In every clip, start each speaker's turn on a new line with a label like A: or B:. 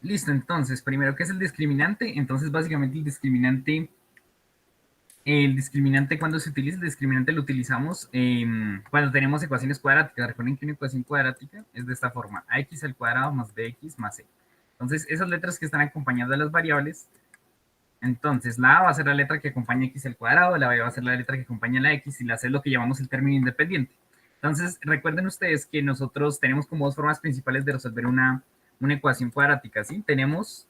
A: Listo, entonces, primero, ¿qué es el discriminante? Entonces, básicamente el discriminante cuando se utiliza, el discriminante lo utilizamos cuando tenemos ecuaciones cuadráticas. Recuerden que una ecuación cuadrática es de esta forma: ax al cuadrado más bx más c. Entonces, esas letras que están acompañadas de las variables, entonces la a va a ser la letra que acompaña x al cuadrado, la b va a ser la letra que acompaña la x y la c es lo que llamamos el término independiente. Entonces, recuerden ustedes que nosotros tenemos como dos formas principales de resolver una ecuación cuadrática, ¿sí? Tenemos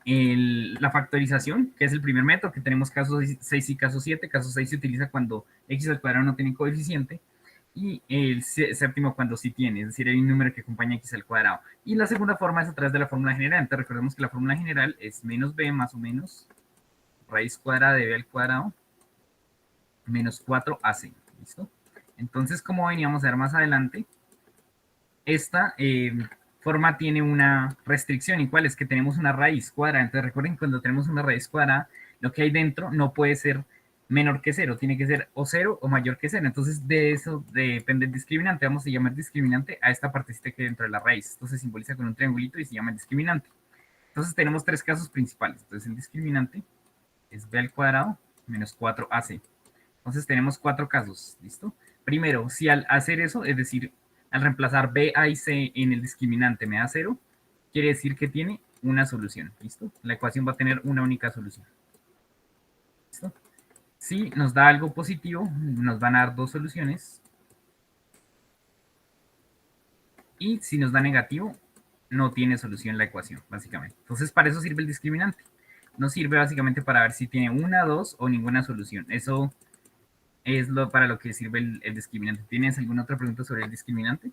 A: la factorización, que es el primer método, que tenemos caso 6 y caso 7. Caso 6 se utiliza cuando x al cuadrado no tiene coeficiente, y el séptimo cuando sí tiene, es decir, hay un número que acompaña x al cuadrado. Y la segunda forma es a través de la fórmula general. Entonces recordemos que la fórmula general es menos b más o menos raíz cuadrada de b al cuadrado menos 4ac. ¿Listo? Entonces, como veníamos a ver más adelante, esta forma tiene una restricción, y cuál es que tenemos una raíz cuadrada. Entonces recuerden que cuando tenemos una raíz cuadrada, lo que hay dentro no puede ser menor que cero, tiene que ser o cero o mayor que cero. Entonces de eso depende el discriminante. Vamos a llamar discriminante a esta partecita que hay dentro de la raíz. Entonces se simboliza con un triangulito y se llama discriminante. Entonces tenemos tres casos principales. Entonces el discriminante es b al cuadrado menos 4ac. Entonces tenemos cuatro casos, ¿listo? Primero, si al hacer eso, es decir, al reemplazar b, a y c en el discriminante me da cero, quiere decir que tiene una solución, ¿listo? La ecuación va a tener una única solución, ¿listo? Si nos da algo positivo, nos van a dar dos soluciones, y si nos da negativo, no tiene solución la ecuación, básicamente. Entonces, para eso sirve el discriminante. Nos sirve básicamente para ver si tiene una, dos o ninguna solución. Eso es para lo que sirve el discriminante. ¿Tienes alguna otra pregunta sobre el discriminante?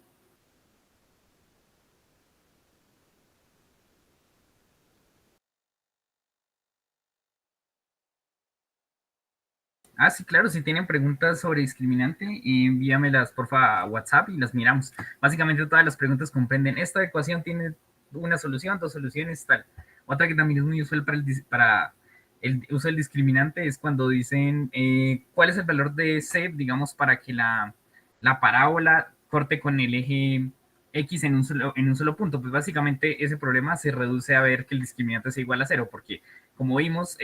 A: Ah, sí, claro, si tienen preguntas sobre discriminante, envíamelas porfa a WhatsApp y las miramos. Básicamente todas las preguntas comprenden: esta ecuación tiene una solución, dos soluciones, tal. Otra que también es muy usual para el uso del discriminante es cuando dicen cuál es el valor de C, digamos, para que la parábola corte con el eje X en un solo punto. Pues básicamente ese problema se reduce a ver que el discriminante sea igual a cero, porque como vimos,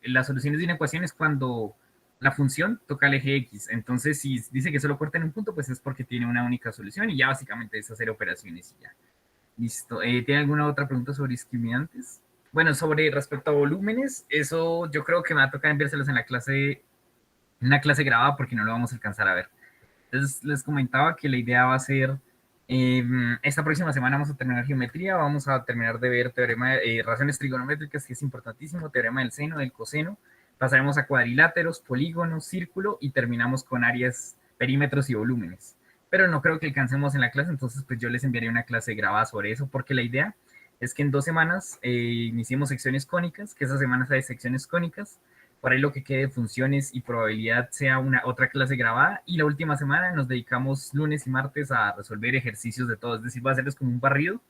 A: las soluciones de una ecuación es cuando la función toca el eje X. Entonces, si dice que solo corta en un punto, pues es porque tiene una única solución y ya básicamente es hacer operaciones y ya. Listo. ¿Tiene alguna otra pregunta sobre discriminantes? Bueno, sobre respecto a volúmenes, eso yo creo que me va a tocar enviárselos en la clase grabada, porque no lo vamos a alcanzar a ver. Entonces, les comentaba que la idea va a ser, esta próxima semana vamos a terminar geometría, vamos a terminar de ver teorema de razones trigonométricas, que es importantísimo, teorema del seno, del coseno, pasaremos a cuadriláteros, polígonos, círculo, y terminamos con áreas, perímetros y volúmenes. Pero no creo que alcancemos en la clase, entonces pues yo les enviaré una clase grabada sobre eso, porque la idea es que en 2 semanas iniciemos secciones cónicas, que esas semanas hay secciones cónicas, por ahí lo que quede de funciones y probabilidad sea una otra clase grabada, y la última semana nos dedicamos lunes y martes a resolver ejercicios de todo. Es decir, va a ser como un barrido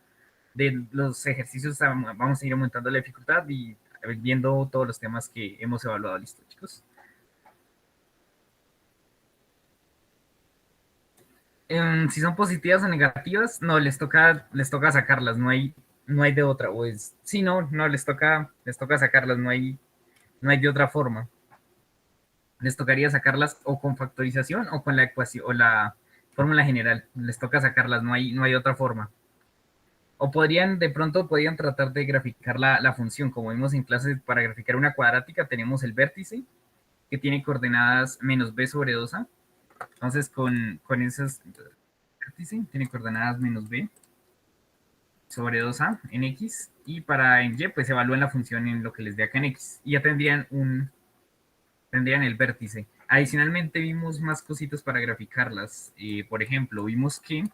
A: de los ejercicios. Vamos a ir aumentando la dificultad y viendo todos los temas que hemos evaluado. Listo, chicos. Si son positivas o negativas, no, les toca sacarlas, no hay de otra. O es, sí, no, les toca sacarlas, no hay de otra forma. Les tocaría sacarlas o con factorización o con la ecuación o la fórmula general. Les toca sacarlas, no hay otra forma. O de pronto podrían tratar de graficar la función. Como vimos en clase, para graficar una cuadrática tenemos el vértice que tiene coordenadas menos b sobre 2a. Entonces, con esas, vértice tiene coordenadas menos b sobre 2a en x, y para en y, pues evalúan la función en lo que les dé acá en x, y ya tendrían el vértice. Adicionalmente vimos más cositas para graficarlas. Por ejemplo, vimos que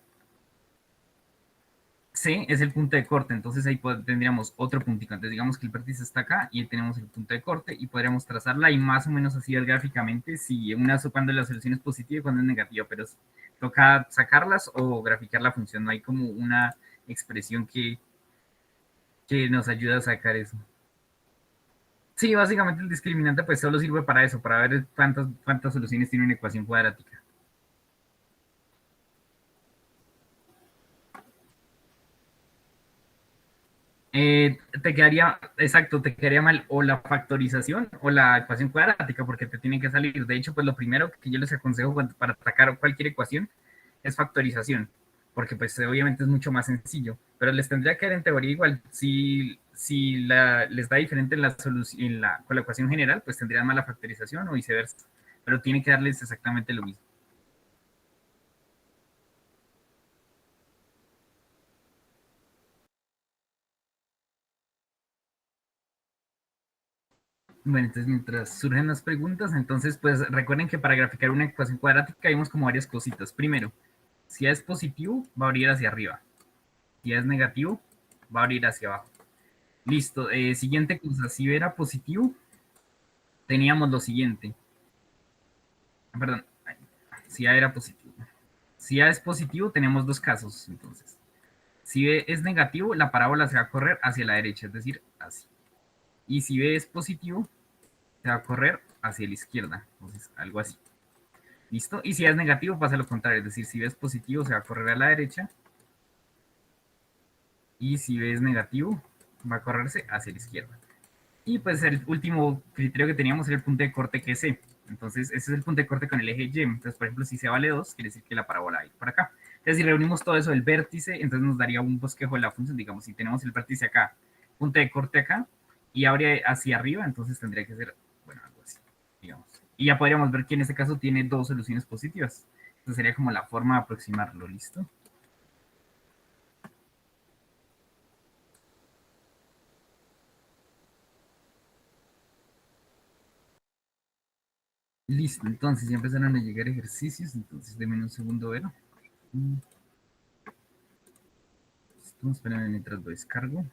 A: C es el punto de corte, entonces ahí tendríamos otro puntito. Entonces digamos que el vértice está acá y ahí tenemos el punto de corte, y podríamos trazarla y más o menos así ver gráficamente si cuando la solución es positiva y cuando es negativa, pero toca sacarlas o graficar la función. No hay como una expresión que nos ayude a sacar eso. Sí, básicamente el discriminante pues solo sirve para eso, para ver cuántas soluciones tiene una ecuación cuadrática. Te quedaría, exacto, te quedaría mal o la factorización o la ecuación cuadrática, porque te tiene que salir. De hecho, pues lo primero que yo les aconsejo para atacar cualquier ecuación es factorización, porque pues obviamente es mucho más sencillo, pero les tendría que dar en teoría igual. Si les da diferente en la solución, con la ecuación general, pues tendrían mala factorización o viceversa, pero tiene que darles exactamente lo mismo. Bueno, entonces mientras surgen las preguntas, entonces pues recuerden que para graficar una ecuación cuadrática vimos como varias cositas. Primero, si A es positivo, va a abrir hacia arriba. Si A es negativo, va a abrir hacia abajo. Listo. Siguiente cosa, si B era positivo, teníamos lo siguiente. Perdón, si A era positivo. Si A es positivo, tenemos dos casos, entonces. Si B es negativo, la parábola se va a correr hacia la derecha, es decir, así. Y si B es positivo, se va a correr hacia la izquierda, entonces algo así. ¿Listo? Y si A es negativo, pasa lo contrario, es decir, si B es positivo, se va a correr a la derecha. Y si B es negativo, va a correrse hacia la izquierda. Y pues el último criterio que teníamos era el punto de corte que es C. Entonces, ese es el punto de corte con el eje Y. Entonces, por ejemplo, si C vale 2, quiere decir que la parábola va a ir por acá. Entonces, si reunimos todo eso del vértice, entonces nos daría un bosquejo de la función. Digamos, si tenemos el vértice acá, punto de corte acá, y abre hacia arriba, entonces tendría que ser, bueno, algo así, digamos. Y ya podríamos ver que en este caso tiene dos soluciones positivas. Entonces sería como la forma de aproximarlo, ¿listo? Listo, entonces ya empezaron a llegar ejercicios, entonces denme un segundo, ver. Esperen mientras lo descargo.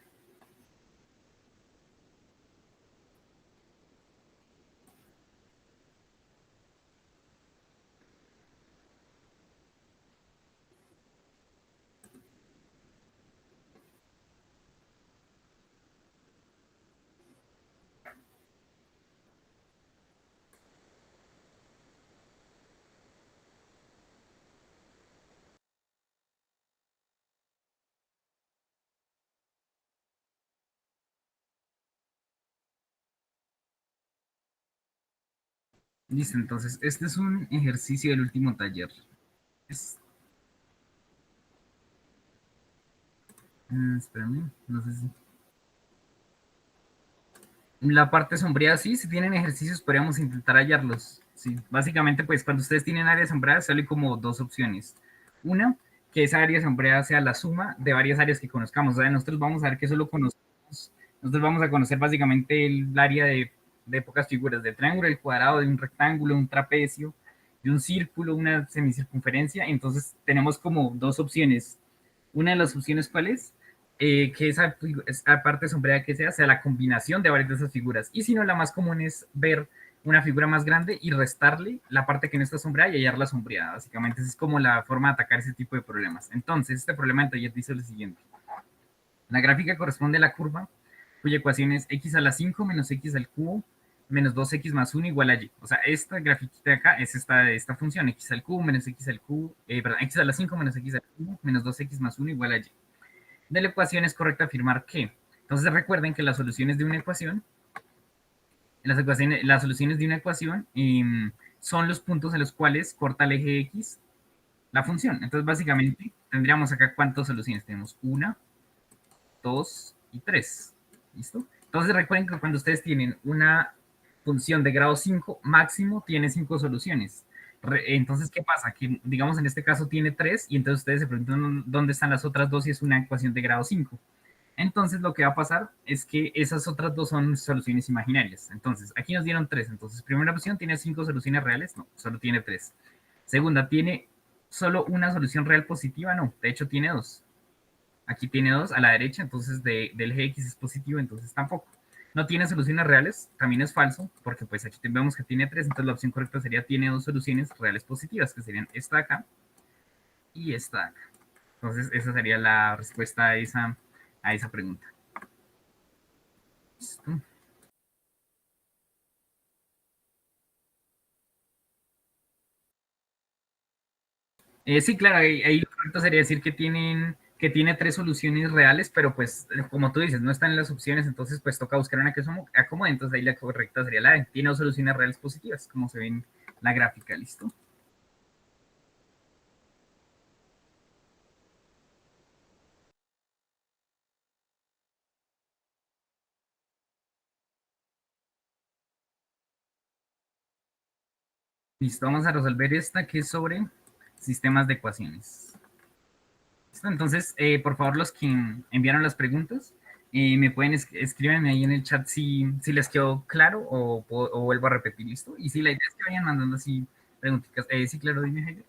A: Listo, entonces este es un ejercicio del último taller. Es, espérame, no sé si... La parte sombreada, sí, si tienen ejercicios podríamos intentar hallarlos. Sí, básicamente pues cuando ustedes tienen áreas sombreadas sale como dos opciones. Una, que esa área sombreada sea la suma de varias áreas que conozcamos. O sea, nosotros vamos a ver que solo conocemos, nosotros vamos a conocer básicamente el área de pocas figuras, del triángulo, del cuadrado, de un rectángulo, un trapecio, de un círculo, una semicircunferencia. Entonces tenemos como dos opciones. Una de las opciones, ¿cuál es? Que esa parte sombreada que sea la combinación de varias de esas figuras. Y si no, la más común es ver una figura más grande y restarle la parte que no está sombreada y hallarla sombreada. Básicamente, esa es como la forma de atacar ese tipo de problemas. Entonces, este problema de taller dice lo siguiente. La gráfica corresponde a la curva cuya ecuación es x a la 5 menos x al cubo menos 2x más 1 igual a y. O sea, esta grafiquita de acá es esta función, x al cubo menos x al cubo, perdón, x a la 5 menos x al cubo menos 2x más 1 igual a y. De la ecuación es correcto afirmar que. Entonces recuerden que las soluciones de una ecuación, las soluciones de una ecuación son los puntos en los cuales corta el eje X la función. Entonces básicamente tendríamos acá cuántas soluciones. Tenemos una, dos y tres. ¿Listo? Entonces recuerden que cuando ustedes tienen una función de grado 5 máximo tiene 5 soluciones. Entonces, ¿qué pasa? Que digamos en este caso tiene 3 y entonces ustedes se preguntan dónde están las otras dos si es una ecuación de grado 5. Entonces lo que va a pasar es que esas otras dos son soluciones imaginarias. Entonces, aquí nos dieron tres. Entonces, primera opción, ¿tiene 5 soluciones reales? No, solo tiene tres. Segunda, ¿tiene solo una solución real positiva? No, de hecho tiene dos. Aquí tiene dos a la derecha, entonces del gx es positivo, entonces tampoco. No tiene soluciones reales, también es falso, porque pues aquí vemos que tiene tres, entonces la opción correcta sería tiene dos soluciones reales positivas, que serían esta de acá y esta de acá. Entonces esa sería la respuesta a esa pregunta. ¿Listo? Sí, claro, ahí lo correcto sería decir que tienen, que tiene tres soluciones reales, pero pues, como tú dices, no están en las opciones, entonces pues toca buscar una que se acomode, entonces ahí la correcta sería la D. Tiene dos soluciones reales positivas, como se ve en la gráfica, ¿listo? Listo, vamos a resolver esta que es sobre sistemas de ecuaciones. ¿Listo? Entonces, por favor, los que enviaron las preguntas, me pueden escribirme ahí en el chat si les quedó claro o vuelvo a repetir, ¿listo? Y si la idea es que vayan mandando así preguntitas. Sí, claro, dime, Jaime.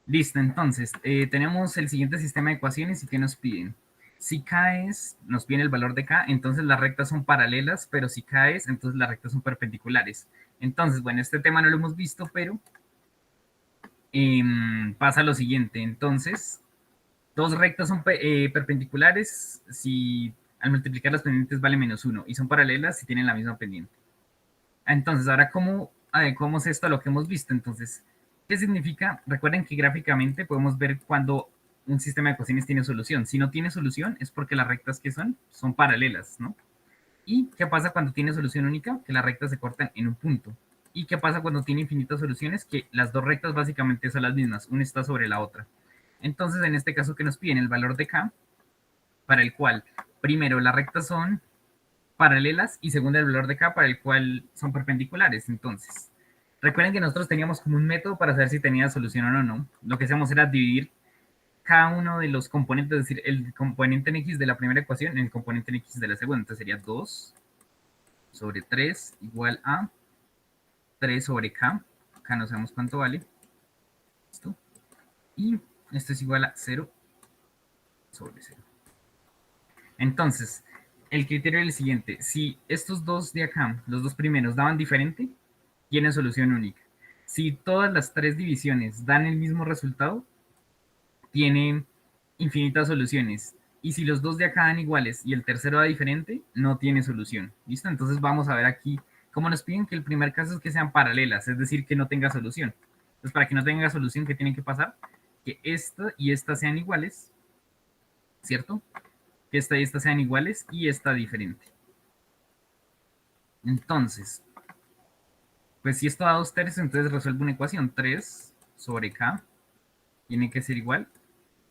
A: Listo, entonces, tenemos el siguiente sistema de ecuaciones y ¿qué nos piden? Si K es, nos piden el valor de K, entonces las rectas son paralelas, pero si K es, entonces las rectas son perpendiculares. Entonces, bueno, este tema no lo hemos visto, pero pasa lo siguiente. Entonces, dos rectas son perpendiculares si al multiplicar las pendientes vale -1 y son paralelas si tienen la misma pendiente. Entonces, ahora, ¿cómo adecuamos esto a lo que hemos visto? Entonces, ¿qué significa? Recuerden que gráficamente podemos ver cuando un sistema de ecuaciones tiene solución. Si no tiene solución es porque las rectas que son paralelas, ¿no? ¿Y qué pasa cuando tiene solución única? Que las rectas se cortan en un punto. ¿Y qué pasa cuando tiene infinitas soluciones? Que las dos rectas básicamente son las mismas, una está sobre la otra. Entonces, en este caso que nos piden el valor de K, para el cual primero las rectas son paralelas y segundo el valor de K para el cual son perpendiculares. Entonces, recuerden que nosotros teníamos como un método para saber si tenía solución o no. Lo que hacíamos era dividir cada uno de los componentes, es decir, el componente en X de la primera ecuación en el componente en X de la segunda. Entonces sería 2 sobre 3 igual a 3 sobre K. Acá no sabemos cuánto vale. ¿Listo? Y esto es igual a 0 sobre 0. Entonces, el criterio es el siguiente. Si estos dos de acá, los dos primeros, daban diferente, tiene solución única. Si todas las tres divisiones dan el mismo resultado, tiene infinitas soluciones. Y si los dos de acá dan iguales y el tercero da diferente, no tiene solución. ¿Listo? Entonces vamos a ver aquí cómo nos piden que el primer caso es que sean paralelas, es decir, que no tenga solución. Entonces, para que no tenga solución, ¿qué tiene que pasar? Que esta y esta sean iguales, ¿cierto? Que esta y esta sean iguales y esta diferente. Entonces, pues si esto da 2 tercios, entonces resuelve una ecuación. 3 sobre K tiene que ser igual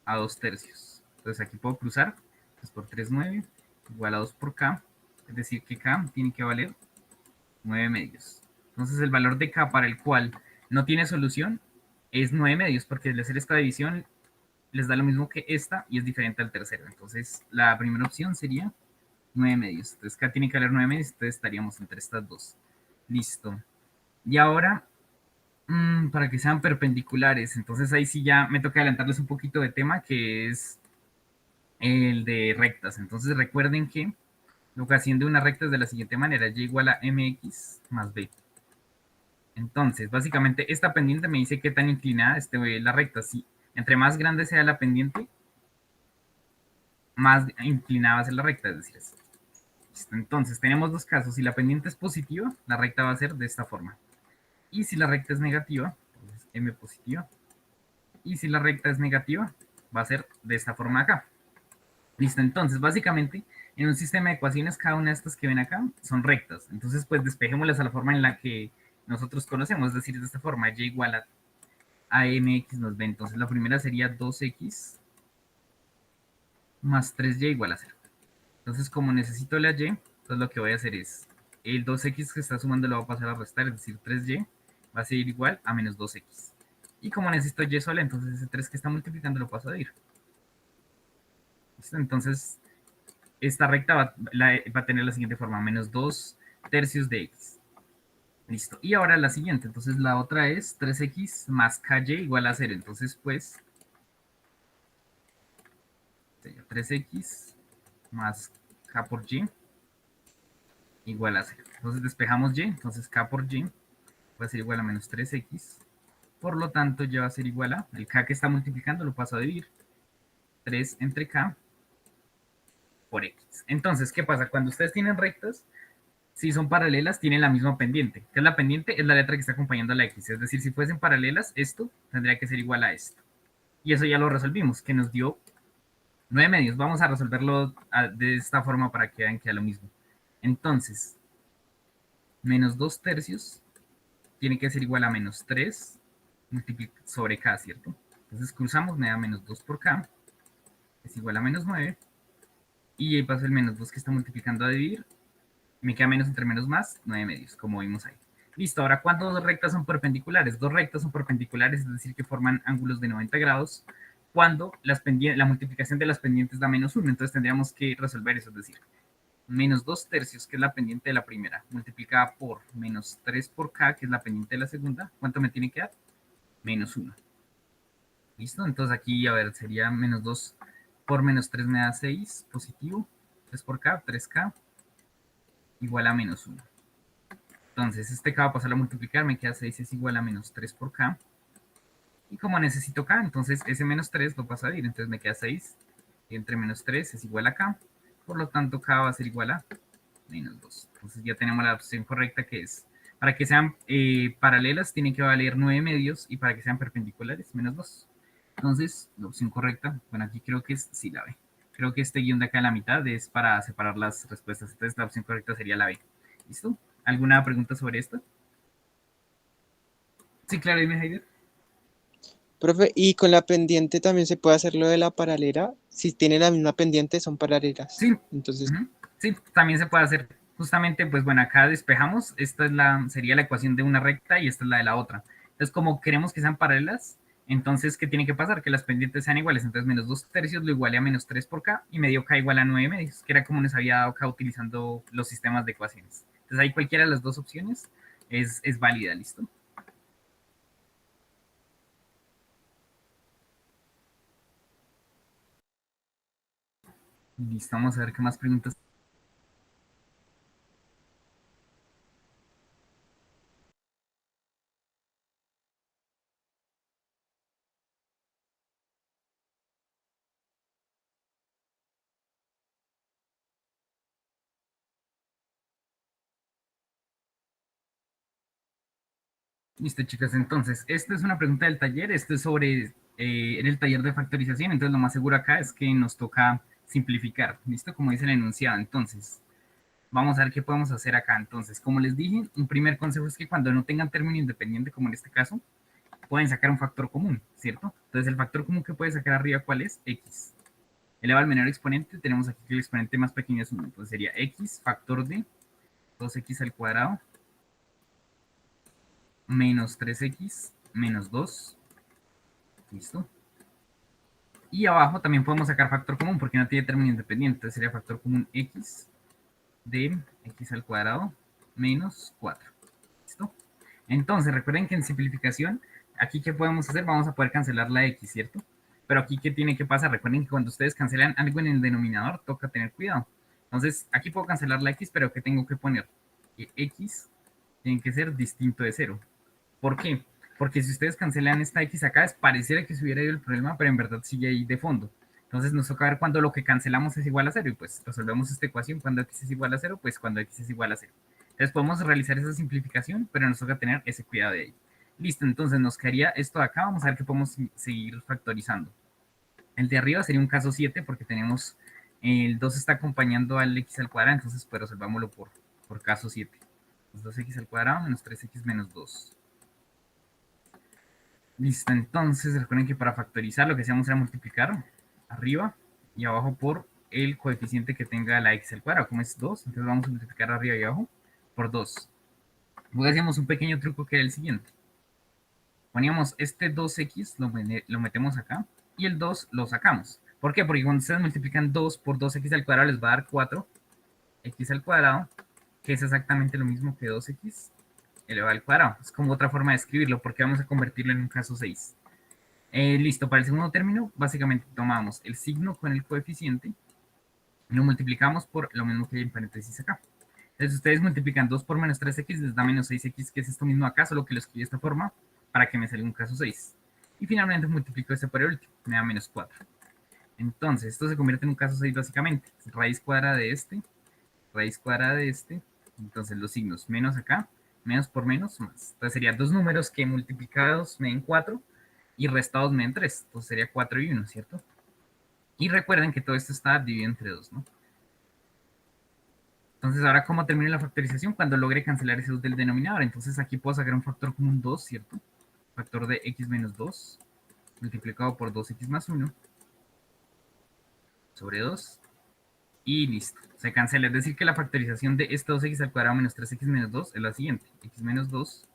A: a 2 tercios. Entonces aquí puedo cruzar. 3 por 3, 9. Igual a 2 por K. Es decir, que K tiene que valer 9 medios. Entonces el valor de K para el cual no tiene solución es 9 medios, porque al hacer esta división les da lo mismo que esta y es diferente al tercero. Entonces la primera opción sería 9 medios. Entonces K tiene que valer 9 medios, entonces estaríamos entre estas dos. Listo. Y ahora, para que sean perpendiculares, entonces ahí sí ya me toca adelantarles un poquito de tema, que es el de rectas. Entonces recuerden que la ocasión de una recta es de la siguiente manera, y igual a mx más b. Entonces, básicamente, esta pendiente me dice qué tan inclinada esté la recta. Si entre más grande sea la pendiente, más inclinada va a ser la recta, es decir, eso. Entonces, tenemos dos casos. Si la pendiente es positiva, la recta va a ser de esta forma. Y si la recta es negativa, entonces m positiva. Y si la recta es negativa, va a ser de esta forma acá. Listo, entonces, básicamente, en un sistema de ecuaciones, cada una de estas que ven acá son rectas. Entonces, pues despejémoslas a la forma en la que nosotros conocemos, es decir, de esta forma, y igual a mx nos ve. Entonces, la primera sería 2x más 3y igual a 0. Entonces, como necesito la y, entonces lo que voy a hacer es, el 2x que está sumando lo voy a pasar a restar, es decir, 3y va a ser igual a menos 2x. Y como necesito y sola, entonces ese 3 que está multiplicando lo paso a dividir. ¿Listo? Entonces, esta recta va a tener la siguiente forma, menos 2 tercios de x. Listo. Y ahora la siguiente, entonces la otra es 3x más ky igual a 0. Entonces, pues, sería 3x más k por y igual a 0. Entonces despejamos y, entonces k por y va a ser igual a menos 3x. Por lo tanto, ya va a ser igual a, el k que está multiplicando lo paso a dividir, 3 entre k por x. Entonces, ¿qué pasa? Cuando ustedes tienen rectas, Si son paralelas, tienen la misma pendiente. ¿Qué es la pendiente? Es la letra que está acompañando a la X. Es decir, si fuesen paralelas, esto tendría que ser igual a esto. Y eso ya lo resolvimos, que nos dio 9 medios. Vamos a resolverlo de esta forma para que vean que es lo mismo. Entonces, menos 2 tercios tiene que ser igual a menos 3 sobre k, ¿cierto? Entonces cruzamos, me da menos 2 por k, es igual a menos 9. Y ahí paso el menos 2 que está multiplicando a dividir. Me queda menos entre menos más, 9 medios, como vimos ahí. Listo, ahora, ¿cuántas dos rectas son perpendiculares? Dos rectas son perpendiculares, es decir, que forman ángulos de 90 grados cuando la multiplicación de las pendientes da menos 1. Entonces tendríamos que resolver eso, es decir, menos 2 tercios, que es la pendiente de la primera, multiplicada por menos 3 por k, que es la pendiente de la segunda. ¿Cuánto me tiene que dar? Menos 1. ¿Listo? Entonces aquí, a ver, sería menos 2 por menos 3 me da 6, positivo. 3 por k, 3k, igual a menos 1. Entonces, este k va a pasar a multiplicar, me queda 6 es igual a menos 3 por k. Y como necesito k, entonces ese menos 3 lo paso a dividir, entonces me queda 6. Y entre menos 3 es igual a k. Por lo tanto, k va a ser igual a menos 2. Entonces ya tenemos la opción correcta, que es, para que sean paralelas, tienen que valer 9 medios, y para que sean perpendiculares, menos 2. Entonces, la opción correcta, bueno, aquí creo que es, sí, la B. Creo que este guión de acá en la mitad es para separar las respuestas. Entonces, la opción correcta sería la B. ¿Listo? ¿Alguna pregunta sobre esto? Sí, claro, dime, Heider.
B: Profe, y con la pendiente también se puede hacer lo de la paralela. Si tienen la misma pendiente, son paralelas.
A: Sí,
B: Entonces,
A: ujú, sí, también se puede hacer. Justamente, pues bueno, acá despejamos. Esta es sería la ecuación de una recta y esta es la de la otra. Entonces, como queremos que sean paralelas, entonces, ¿qué tiene que pasar? Que las pendientes sean iguales. Entonces, menos 2 tercios lo iguale a menos 3 por k, y medio k igual a 9 medios, que era como nos había dado acá utilizando los sistemas de ecuaciones. Entonces, ahí cualquiera de las dos opciones es válida, ¿listo? Listo, vamos a ver qué más preguntas. Listo, chicas. Entonces, esta es una pregunta del taller. Esto es sobre en el taller de factorización. Entonces, lo más seguro acá es que nos toca simplificar. ¿Listo? Como dice el enunciado. Entonces, vamos a ver qué podemos hacer acá. Entonces, como les dije, un primer consejo es que cuando no tengan término independiente, como en este caso, pueden sacar un factor común, ¿cierto? Entonces, el factor común que puede sacar arriba, ¿cuál es? X. Eleva al menor exponente. Tenemos aquí que el exponente más pequeño es 1. Entonces, sería X factor de 2x al cuadrado menos 3x menos 2. ¿Listo? Y abajo también podemos sacar factor común porque no tiene término independiente. Entonces sería factor común x de x al cuadrado menos 4. ¿Listo? Entonces recuerden que en simplificación, aquí ¿qué podemos hacer? Vamos a poder cancelar la x, ¿cierto? Pero aquí ¿qué tiene que pasar? Recuerden que cuando ustedes cancelan algo en el denominador, toca tener cuidado. Entonces aquí puedo cancelar la x, pero ¿qué tengo que poner? Que x tiene que ser distinto de 0. ¿Por qué? Porque si ustedes cancelan esta X acá, pareciera que se hubiera ido el problema, pero en verdad sigue ahí de fondo. Entonces nos toca ver cuando lo que cancelamos es igual a 0, y pues resolvemos esta ecuación. Cuando X es igual a 0, pues cuando X es igual a 0. Entonces podemos realizar esa simplificación, pero nos toca tener ese cuidado de ahí. Listo, entonces nos quedaría esto de acá. Vamos a ver qué podemos seguir factorizando. El de arriba sería un caso 7 porque tenemos el 2 está acompañando al x al cuadrado, entonces pues resolvámoslo por caso 7. 2x al cuadrado menos 3x menos 2. Listo, entonces recuerden que para factorizar lo que hacíamos era multiplicar arriba y abajo por el coeficiente que tenga la x al cuadrado. Como es 2, entonces vamos a multiplicar arriba y abajo por 2. Luego hacíamos un pequeño truco que era el siguiente. Poníamos este 2x, lo metemos acá, y el 2 lo sacamos. ¿Por qué? Porque cuando ustedes multiplican 2 por 2x al cuadrado les va a dar 4x al cuadrado, que es exactamente lo mismo que 2x elevado al cuadrado. Es como otra forma de escribirlo, porque vamos a convertirlo en un caso 6. Listo, para el segundo término, básicamente tomamos el signo con el coeficiente y lo multiplicamos por lo mismo que hay en paréntesis acá. Entonces, ustedes multiplican 2 por menos 3x, les da menos 6x, que es esto mismo acá, solo que lo escribí de esta forma para que me salga un caso 6. Y finalmente multiplico este por el último, me da menos 4. Entonces, esto se convierte en un caso 6 básicamente. Raíz cuadrada de este, raíz cuadrada de este, Entonces los signos menos acá, menos por menos, más. Entonces sería dos números que multiplicados me den 4 y restados me den 3. Entonces sería 4 y 1, ¿cierto? Y recuerden que todo esto está dividido entre 2, ¿no? Entonces, ahora, ¿cómo termino la factorización? Cuando logre cancelar ese 2 del denominador. Entonces, aquí puedo sacar un factor común 2, ¿cierto? Factor de x menos 2 multiplicado por 2x más 1 sobre 2 y listo. Se cancela. Es decir, que la factorización de este 2x al cuadrado menos 3x menos 2 es la siguiente. X menos 2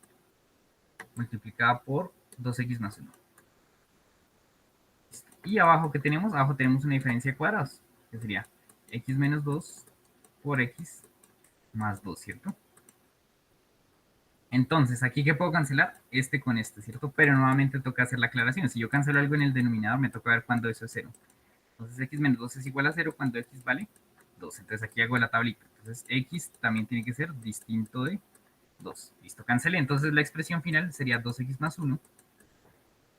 A: multiplicada por 2x más 1. Y abajo, ¿qué tenemos? Abajo tenemos una diferencia de cuadrados, que sería x menos 2 por x más 2, ¿cierto? Entonces, aquí qué puedo cancelar este con este, ¿cierto? Pero nuevamente toca hacer la aclaración. Si yo cancelo algo en el denominador, me toca ver cuándo eso es 0. Entonces, x menos 2 es igual a 0 cuando x vale 2. Entonces, aquí hago la tablita. Entonces, x también tiene que ser distinto de 2. Listo, cancelé. Entonces, la expresión final sería 2x más 1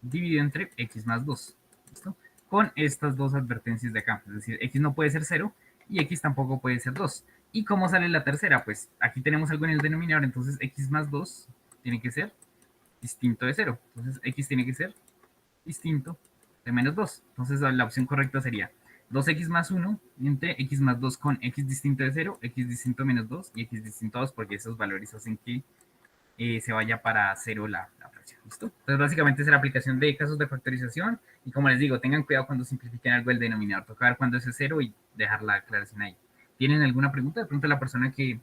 A: dividido entre x más 2. ¿Listo? Con estas dos advertencias de acá. Es decir, x no puede ser 0 y x tampoco puede ser 2. ¿Y cómo sale la tercera? Pues aquí tenemos algo en el denominador, entonces x más 2 tiene que ser distinto de 0. Entonces x tiene que ser distinto de menos 2. Entonces la opción correcta sería 2x más 1 entre x más 2 con x distinto de 0, x distinto de menos 2 y x distinto de 2, porque esos valores hacen que se vaya para 0 la fracción. ¿Listo? Entonces básicamente es la aplicación de casos de factorización y como les digo, tengan cuidado cuando simplifiquen algo el denominador. Toca ver cuándo es 0 y dejar la aclaración ahí. ¿Tienen alguna pregunta? De pronto la persona que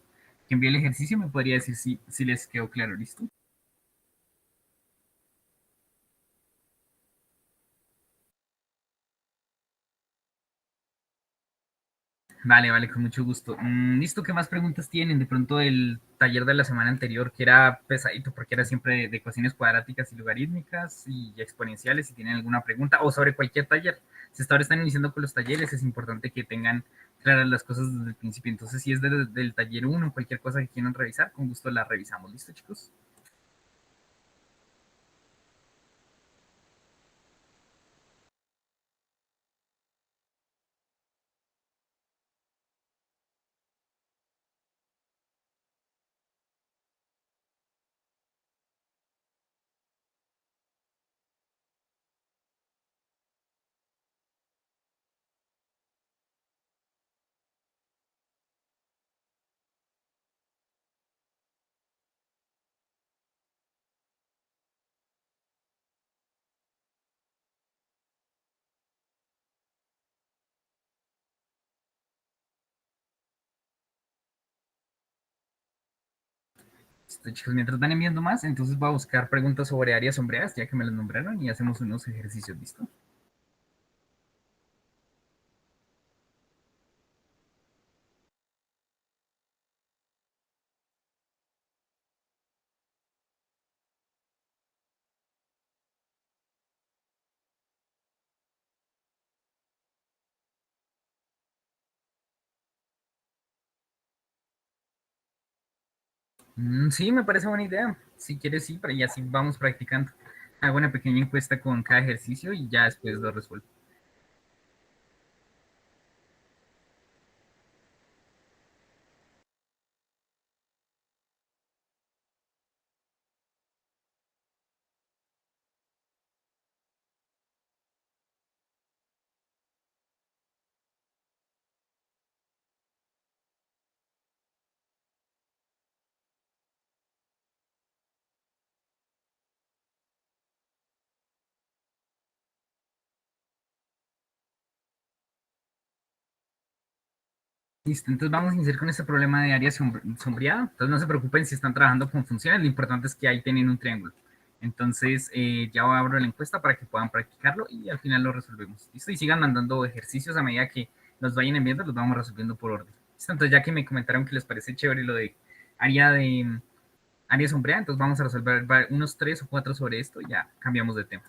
A: envió el ejercicio me podría decir si les quedó claro. ¿Listo? Vale, vale, con mucho gusto. Listo, ¿qué más preguntas tienen? De pronto el taller de la semana anterior, que era pesadito porque era siempre de ecuaciones cuadráticas y logarítmicas y exponenciales, si tienen alguna pregunta, o sobre cualquier taller. Si hasta ahora están iniciando con los talleres, es importante que tengan claras las cosas desde el principio. Entonces, si es del taller uno, cualquier cosa que quieran revisar, con gusto la revisamos. ¿Listo, chicos? Listo, chicos, mientras van enviando más, entonces voy a buscar preguntas sobre áreas sombreadas, ya que me las nombraron, y hacemos unos ejercicios. ¿Listo? Sí, me parece buena idea. Si quieres, sí, y así vamos practicando. Hago una pequeña encuesta con cada ejercicio y ya después lo resuelvo. Listo, entonces vamos a iniciar con este problema de área sombreada. Entonces no se preocupen si están trabajando con funciones, lo importante es que ahí tienen un triángulo. Entonces ya abro la encuesta para que puedan practicarlo y al final lo resolvemos. Listo, y sigan mandando ejercicios a medida que los vayan enviando, los vamos resolviendo por orden. Listo, entonces ya que me comentaron que les parece chévere lo de área de área sombreada, entonces vamos a resolver unos 3 o 4 sobre esto y ya cambiamos de tema.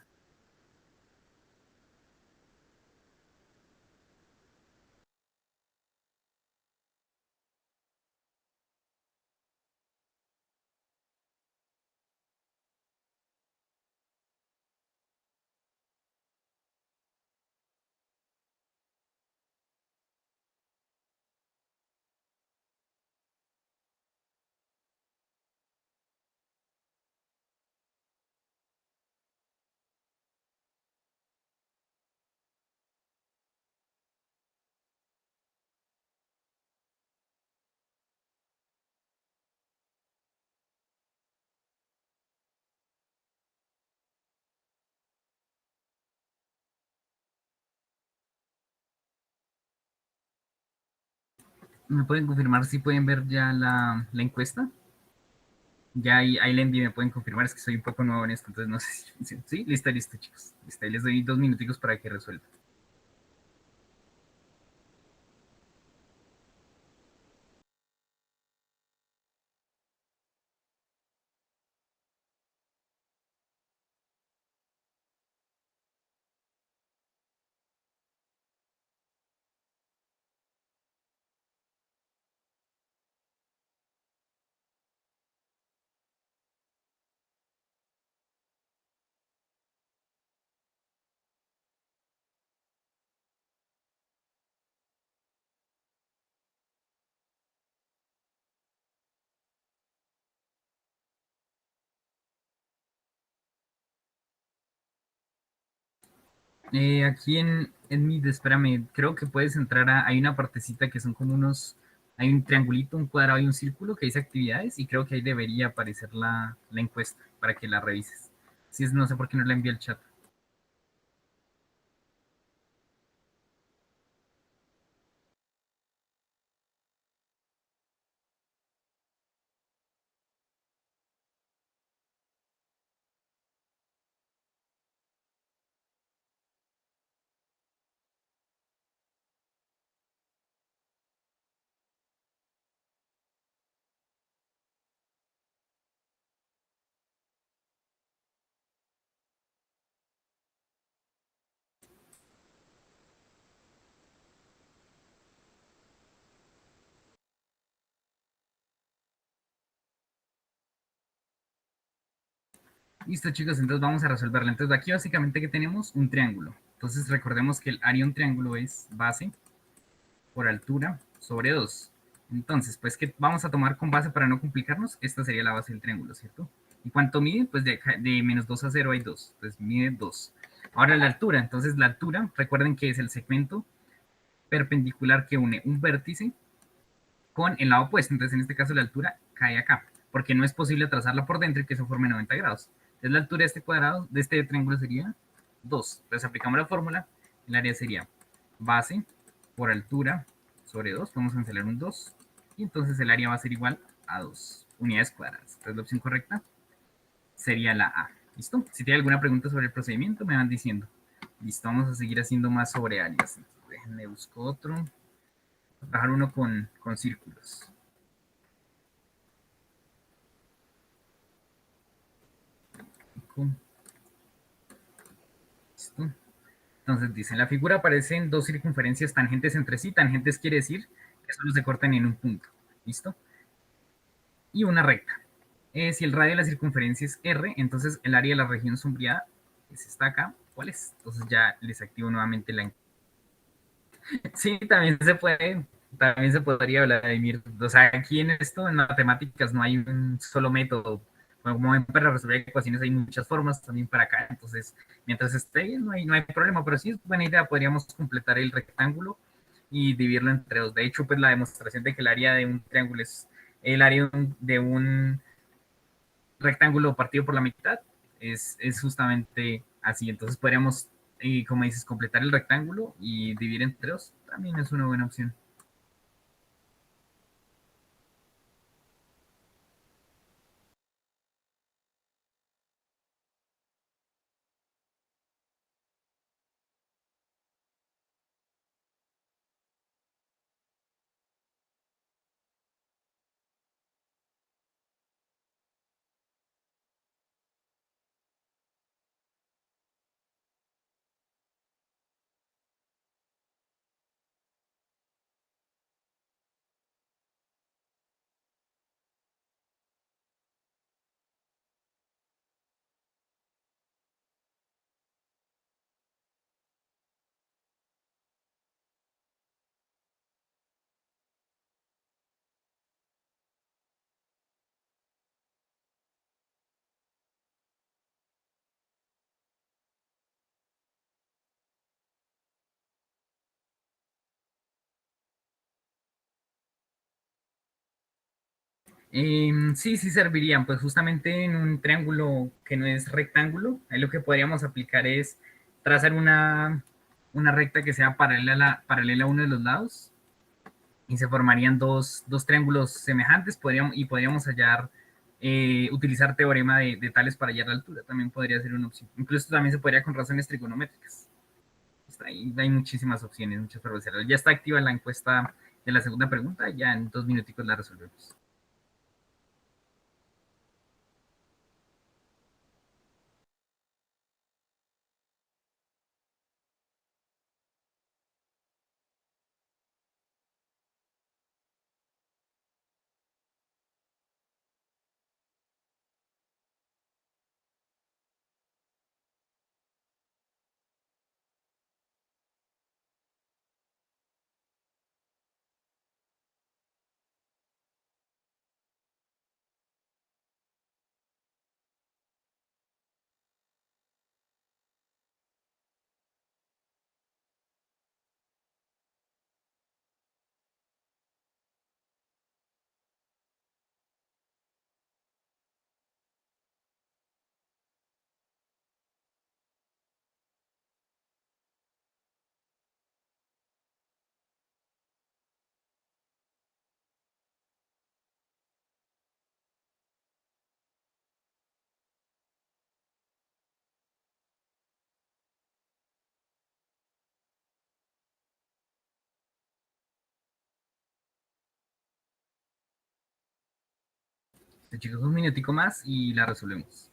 A: ¿Me pueden confirmar si pueden ver ya la encuesta? Ya ahí la envié, me pueden confirmar, es que soy un poco nuevo en esto, entonces no sé si... Sí, listo, listo, chicos. Listo, ahí les doy 2 minuticos para que resuelvan. Aquí en mi, espérame, creo que puedes entrar hay una partecita que son como unos, hay un triangulito, un cuadrado y un círculo que dice actividades y creo que ahí debería aparecer la encuesta para que la revises. Si es, no sé por qué no la envié al chat. Listo, chicos, entonces vamos a resolverla. Entonces aquí básicamente que tenemos un triángulo. Entonces recordemos que el área de un triángulo es base por altura sobre 2. Entonces, pues, ¿qué vamos a tomar con base para no complicarnos? Esta sería la base del triángulo, ¿cierto? ¿Y cuánto mide? Pues de menos 2 a 0 hay 2. Entonces mide 2. Ahora la altura. Entonces la altura, recuerden que es el segmento perpendicular que une un vértice con el lado opuesto. Entonces en este caso la altura cae acá, porque no es posible trazarla por dentro y que eso forme 90 grados. Entonces la altura de este cuadrado, de este triángulo sería 2. Entonces aplicamos la fórmula, el área sería base por altura sobre 2, vamos a cancelar un 2, y entonces el área va a ser igual a 2 unidades cuadradas. Entonces la opción correcta sería la A. ¿Listo? Si tiene alguna pregunta sobre el procedimiento, me van diciendo. Listo, vamos a seguir haciendo más sobre áreas. Déjenme busco otro. Voy a trabajar uno con círculos. ¿Listo? Entonces dice, en la figura aparecen dos circunferencias tangentes entre sí. Tangentes quiere decir que solo se cortan en un punto. ¿Listo? Y una recta. Si el radio de la circunferencia es R, entonces el área de la región sombreada es esta acá. ¿Cuál es? Entonces ya les activo nuevamente la... Sí, también se puede. También se podría hablar, Vladimir. O sea, aquí en esto, en matemáticas, no hay un solo método. Bueno, como para resolver ecuaciones hay muchas formas también para acá. Entonces, mientras esté bien, no hay problema. Pero sí es buena idea. Podríamos completar el rectángulo y dividirlo entre dos. De hecho, pues la demostración de que el área de un triángulo es el área de un rectángulo partido por la mitad es justamente así. Entonces podríamos, como dices, completar el rectángulo y dividir entre dos. También es una buena opción. Sí, sí servirían, pues justamente en un triángulo que no es rectángulo, ahí lo que podríamos aplicar es trazar una recta que sea paralela a uno de los lados y se formarían dos triángulos semejantes y podríamos hallar, utilizar teorema de tales para hallar la altura. También podría ser una opción. Incluso también se podría con razones trigonométricas. Hay muchísimas opciones, muchas para hacerlo. Ya está activa la encuesta de la segunda pregunta, ya en 2 minuticos la resolvemos. Chicos, un minutico más y la resolvemos.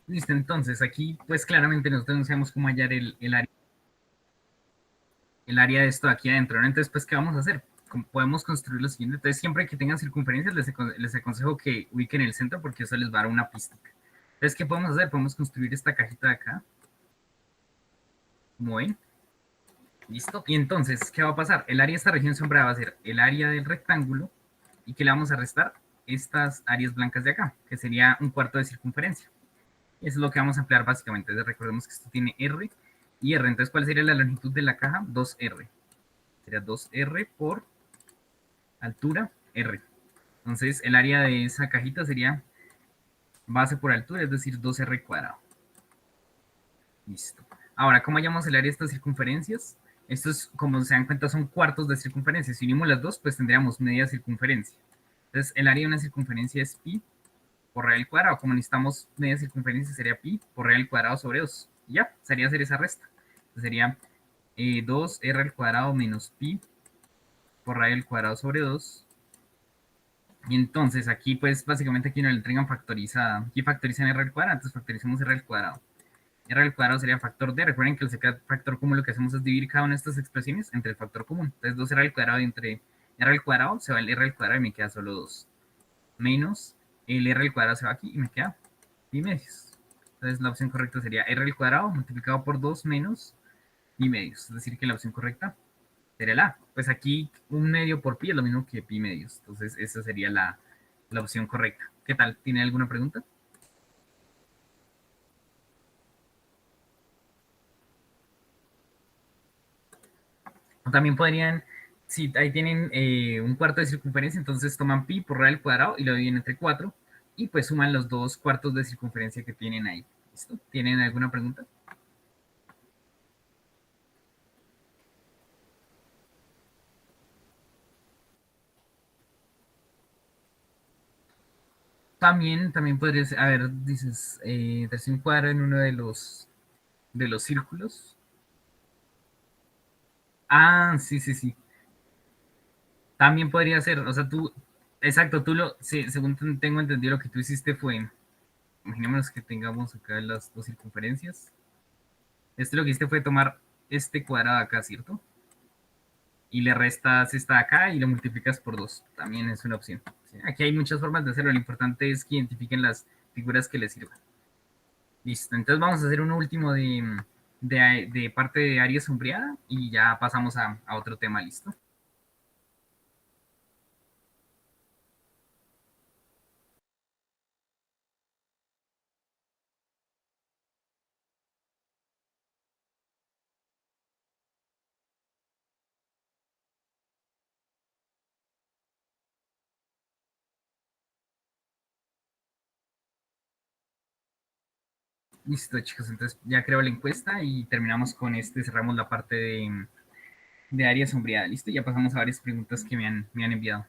A: Listo, entonces aquí pues claramente nosotros no sabemos cómo hallar el área de esto aquí adentro, ¿no? Entonces pues ¿qué vamos a hacer? Podemos construir lo siguiente. Entonces siempre que tengan circunferencias les aconsejo que ubiquen el centro porque eso les va a dar una pista. Entonces ¿qué podemos hacer? Podemos construir esta cajita de acá, como ven. Listo. Y entonces, ¿qué va a pasar? El área de esta región sombreada va a ser el área del rectángulo y que le vamos a restar estas áreas blancas de acá, que sería un cuarto de circunferencia. Eso es lo que vamos a emplear básicamente. Entonces recordemos que esto tiene R y R. Entonces, ¿cuál sería la longitud de la caja? 2R. Sería 2R por altura R. Entonces, el área de esa cajita sería base por altura, es decir, 2R cuadrado. Listo. Ahora, ¿cómo hallamos el área de estas circunferencias? Estos, como se dan cuenta, son cuartos de circunferencia. Si unimos las dos, pues tendríamos media circunferencia. Entonces, el área de una circunferencia es pi por r al cuadrado. Como necesitamos media circunferencia, sería pi por r al cuadrado sobre 2. Y ya, sería hacer esa resta. Entonces, sería 2r al cuadrado menos pi por r al cuadrado sobre 2. Y entonces, aquí, pues, básicamente aquí no le entregan factorizada. Aquí factorizan r al cuadrado, entonces factorizamos r al cuadrado. R al cuadrado sería factor D. Recuerden que el factor común lo que hacemos es dividir cada una de estas expresiones entre el factor común. Entonces 2R al cuadrado y entre R al cuadrado se va el R al cuadrado y me queda solo 2. Menos el R al cuadrado se va aquí y me queda pi medios. Entonces la opción correcta sería R al cuadrado multiplicado por 2 menos pi medios. Es decir, que la opción correcta sería la A. Pues aquí un medio por pi es lo mismo que pi medios. Entonces esa sería la opción correcta. ¿Qué tal? ¿Tiene alguna pregunta? O también podrían, si ahí tienen un cuarto de circunferencia, entonces toman pi por r al cuadrado y lo dividen entre 4 y pues suman los dos cuartos de circunferencia que tienen ahí. ¿Listo? ¿Tienen alguna pregunta? También podría ser, a ver, dices, trace un cuadro en uno de los círculos. Ah, sí, sí, sí. También podría ser, o sea, tú, exacto, sí, según tengo entendido, lo que tú hiciste fue, imaginémonos que tengamos acá las dos circunferencias. Esto lo que hiciste fue tomar este cuadrado acá, ¿cierto? Y le restas esta de acá y lo multiplicas por 2. También es una opción. ¿Sí? Aquí hay muchas formas de hacerlo. Lo importante es que identifiquen las figuras que les sirvan. Listo. Entonces vamos a hacer un último de parte de área sombreada y ya pasamos a otro tema. ¿Listo? Listo, chicos. Entonces ya creo la encuesta y terminamos con este. Cerramos la parte de área sombreada. ¿Listo? Ya pasamos a varias preguntas que me han enviado.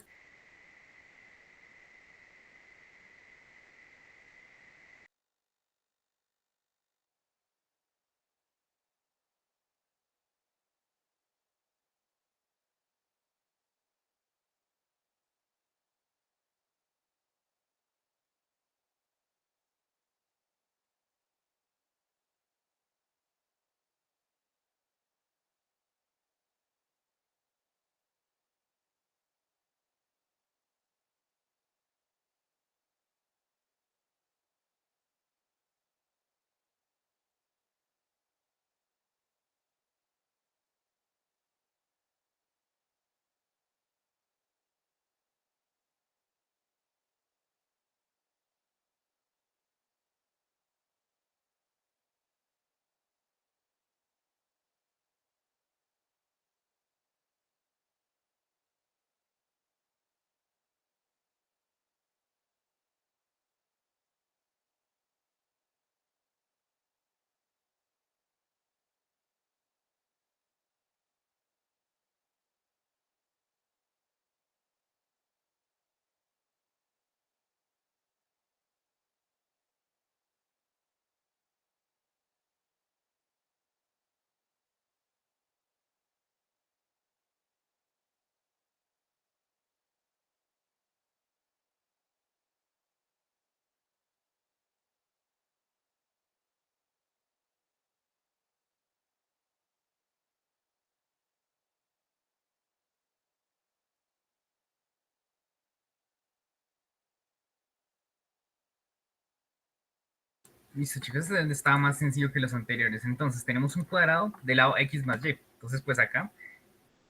A: Listo, chicos, este estaba más sencillo que los anteriores. Entonces, tenemos un cuadrado del lado x más y. Entonces, pues acá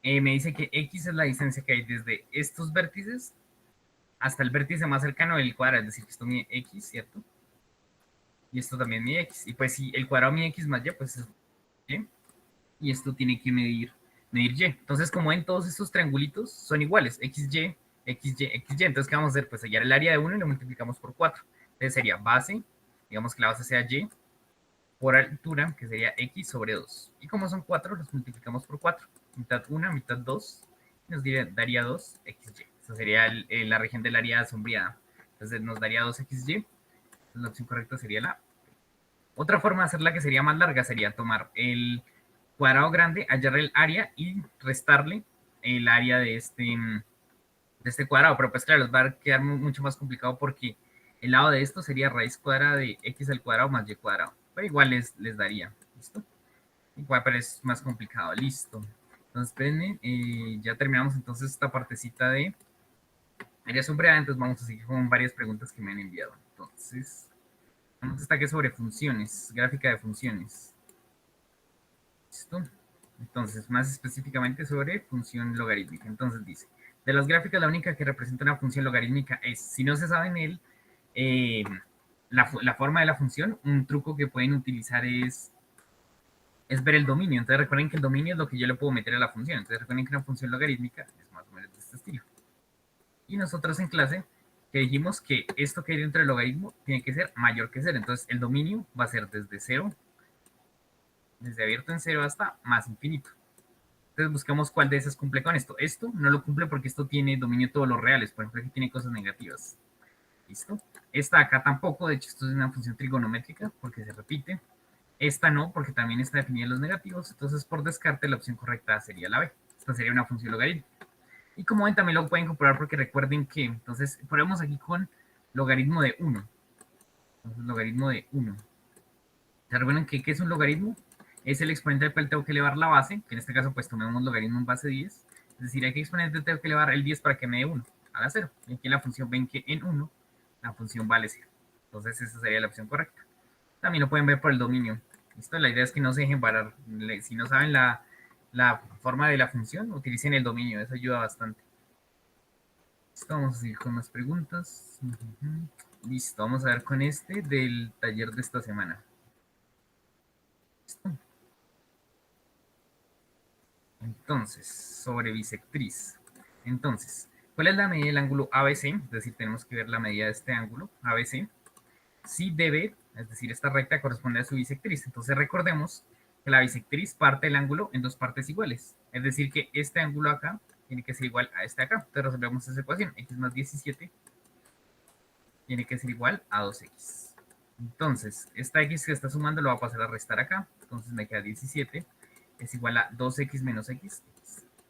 A: me dice que x es la distancia que hay desde estos vértices hasta el vértice más cercano del cuadrado. Es decir, que esto mide x, ¿cierto? Y esto también mide x. Y pues si el cuadrado mide x más y, pues es y. Y esto tiene que medir y. Entonces, como ven, todos estos triangulitos son iguales. XY, XY, XY. Entonces, ¿qué vamos a hacer? Pues hallar el área de uno y lo multiplicamos por 4. Entonces sería base, digamos que la base sea y, por altura, que sería x sobre 2. Y como son 4, los multiplicamos por 4. Mitad 1, mitad 2, nos daría 2xy. Esa sería la región del área sombreada. Entonces nos daría 2xy. Entonces la opción correcta sería la. Otra forma de hacerla que sería más larga sería tomar el cuadrado grande, hallar el área y restarle el área de este cuadrado. Pero pues claro, les va a quedar mucho más complicado porque el lado de esto sería raíz cuadrada de x al cuadrado más y cuadrado. Pero igual les daría. ¿Listo? Igual, pero es más complicado. Listo. Entonces, espérenme. Ya terminamos entonces esta partecita de área sombreada. Entonces vamos a seguir con varias preguntas que me han enviado. Entonces, vamos hasta que sobre funciones. Gráfica de funciones. ¿Listo? Entonces, más específicamente sobre función logarítmica. Entonces dice, de las gráficas la única que representa una función logarítmica es, si no se sabe en él, eh, la forma de la función, un truco que pueden utilizar es ver el dominio. Entonces recuerden que el dominio es lo que yo le puedo meter a la función. Entonces recuerden que una función logarítmica es más o menos de este estilo. Y nosotros en clase que dijimos que esto que hay dentro del logaritmo tiene que ser mayor que 0. Entonces el dominio va a ser desde 0, desde abierto en 0 hasta más infinito. Entonces buscamos cuál de esas cumple con esto. Esto no lo cumple porque esto tiene dominio de todos los reales. Por ejemplo, aquí tiene cosas negativas. ¿Listo? Esta acá tampoco. De hecho, esto es una función trigonométrica porque se repite. Esta no, porque también está definida en los negativos. Entonces, por descarte, la opción correcta sería la B. Esta sería una función logarítmica. Y como ven, también lo pueden comprobar porque recuerden que, entonces, ponemos aquí con logaritmo de 1. Entonces, logaritmo de 1. ¿Se recuerdan que qué es un logaritmo? es el exponente al cual tengo que elevar la base, que en este caso pues tomemos logaritmo en base 10. Es decir, ¿a qué exponente tengo que elevar el 10 para que me dé 1? A la 0. Y aquí la función ven que en 1 la función vale 0. Entonces esa sería la opción correcta. También lo pueden ver por el dominio. ¿Listo? La idea es que no se dejen parar. Si no saben la forma de la función, utilicen el dominio. Eso ayuda bastante. Listo, vamos a seguir con más preguntas. Listo, vamos a ver con este del taller de esta semana. ¿Listo? Entonces, sobre bisectriz. Entonces, ¿cuál es la medida del ángulo ABC? Es decir, tenemos que ver la medida de este ángulo ABC. Si DB, es decir, esta recta corresponde a su bisectriz. Entonces, recordemos que la bisectriz parte el ángulo en dos partes iguales. Es decir, que este ángulo acá tiene que ser igual a este acá. Entonces, resolvemos esa ecuación. X más 17 tiene que ser igual a 2x. Entonces, esta x que está sumando lo va a pasar a restar acá. Entonces me queda 17 es igual a 2x menos x.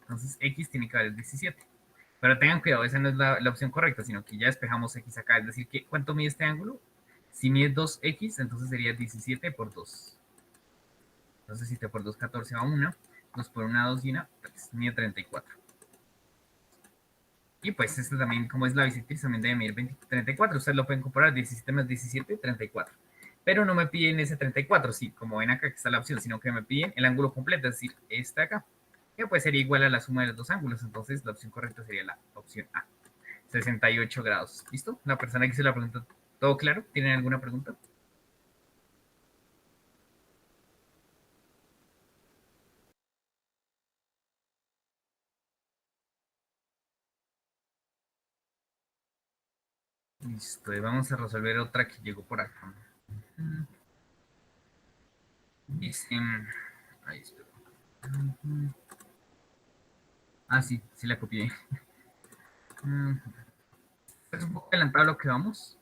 A: Entonces x tiene que valer 17. Pero tengan cuidado, esa no es la opción correcta, sino que ya despejamos x acá. Es decir, que ¿cuánto mide este ángulo? Si mide 2x, entonces sería 17 por 2. Entonces 7 por 2, 14 va 1. 2 por 1, 2 y 1, 3. Mide 34. Y pues este también, como es la bisectriz, también debe medir 34. Ustedes lo pueden comparar, 17 más 17, 34. Pero no me piden ese 34, sí, como ven acá que está la opción, sino que me piden el ángulo completo, es decir, este acá, que pues sería igual a la suma de los dos ángulos. Entonces la opción correcta sería la opción A, 68 grados. ¿Listo? La persona que hizo la pregunta, ¿todo claro? ¿Tienen alguna pregunta? Listo, y vamos a resolver otra que llegó por acá. Dice, ahí espero. Ah, sí, sí la copié. Es un poco adelantado lo que vamos,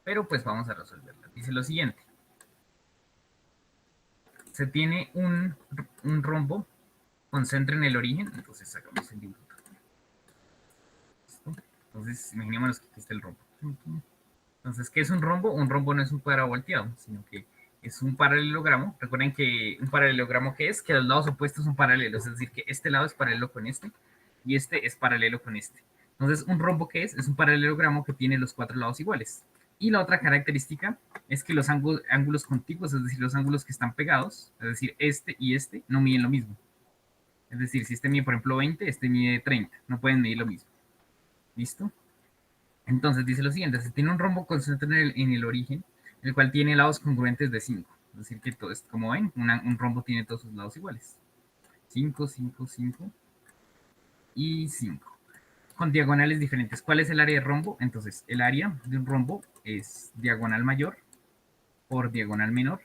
A: pero pues vamos a resolverla. Dice lo siguiente. Se tiene un rombo con centro en el origen, entonces sacamos el dibujo. ¿Listo? Entonces imaginémonos que aquí está el rombo. Entonces, ¿qué es un rombo? Un rombo no es un cuadrado volteado, sino que es un paralelogramo. Recuerden que un paralelogramo, ¿qué es? Que los lados opuestos son paralelos, es decir, que este lado es paralelo con este y este es paralelo con este. Entonces, un rombo, ¿qué es? Es un paralelogramo que tiene los cuatro lados iguales. Y la otra característica es que los ángulos contiguos, es decir, los ángulos que están pegados, es decir, este y este, no miden lo mismo. Es decir, si este mide, por ejemplo, 20, este mide 30, no pueden medir lo mismo. ¿Listo? Entonces dice lo siguiente, se tiene un rombo concentrado en el origen, el cual tiene lados congruentes de 5. Es decir, que todo es, como ven, un rombo tiene todos sus lados iguales. 5, 5, 5 y 5. Con diagonales diferentes. ¿Cuál es el área de rombo? Entonces, el área de un rombo es diagonal mayor por diagonal menor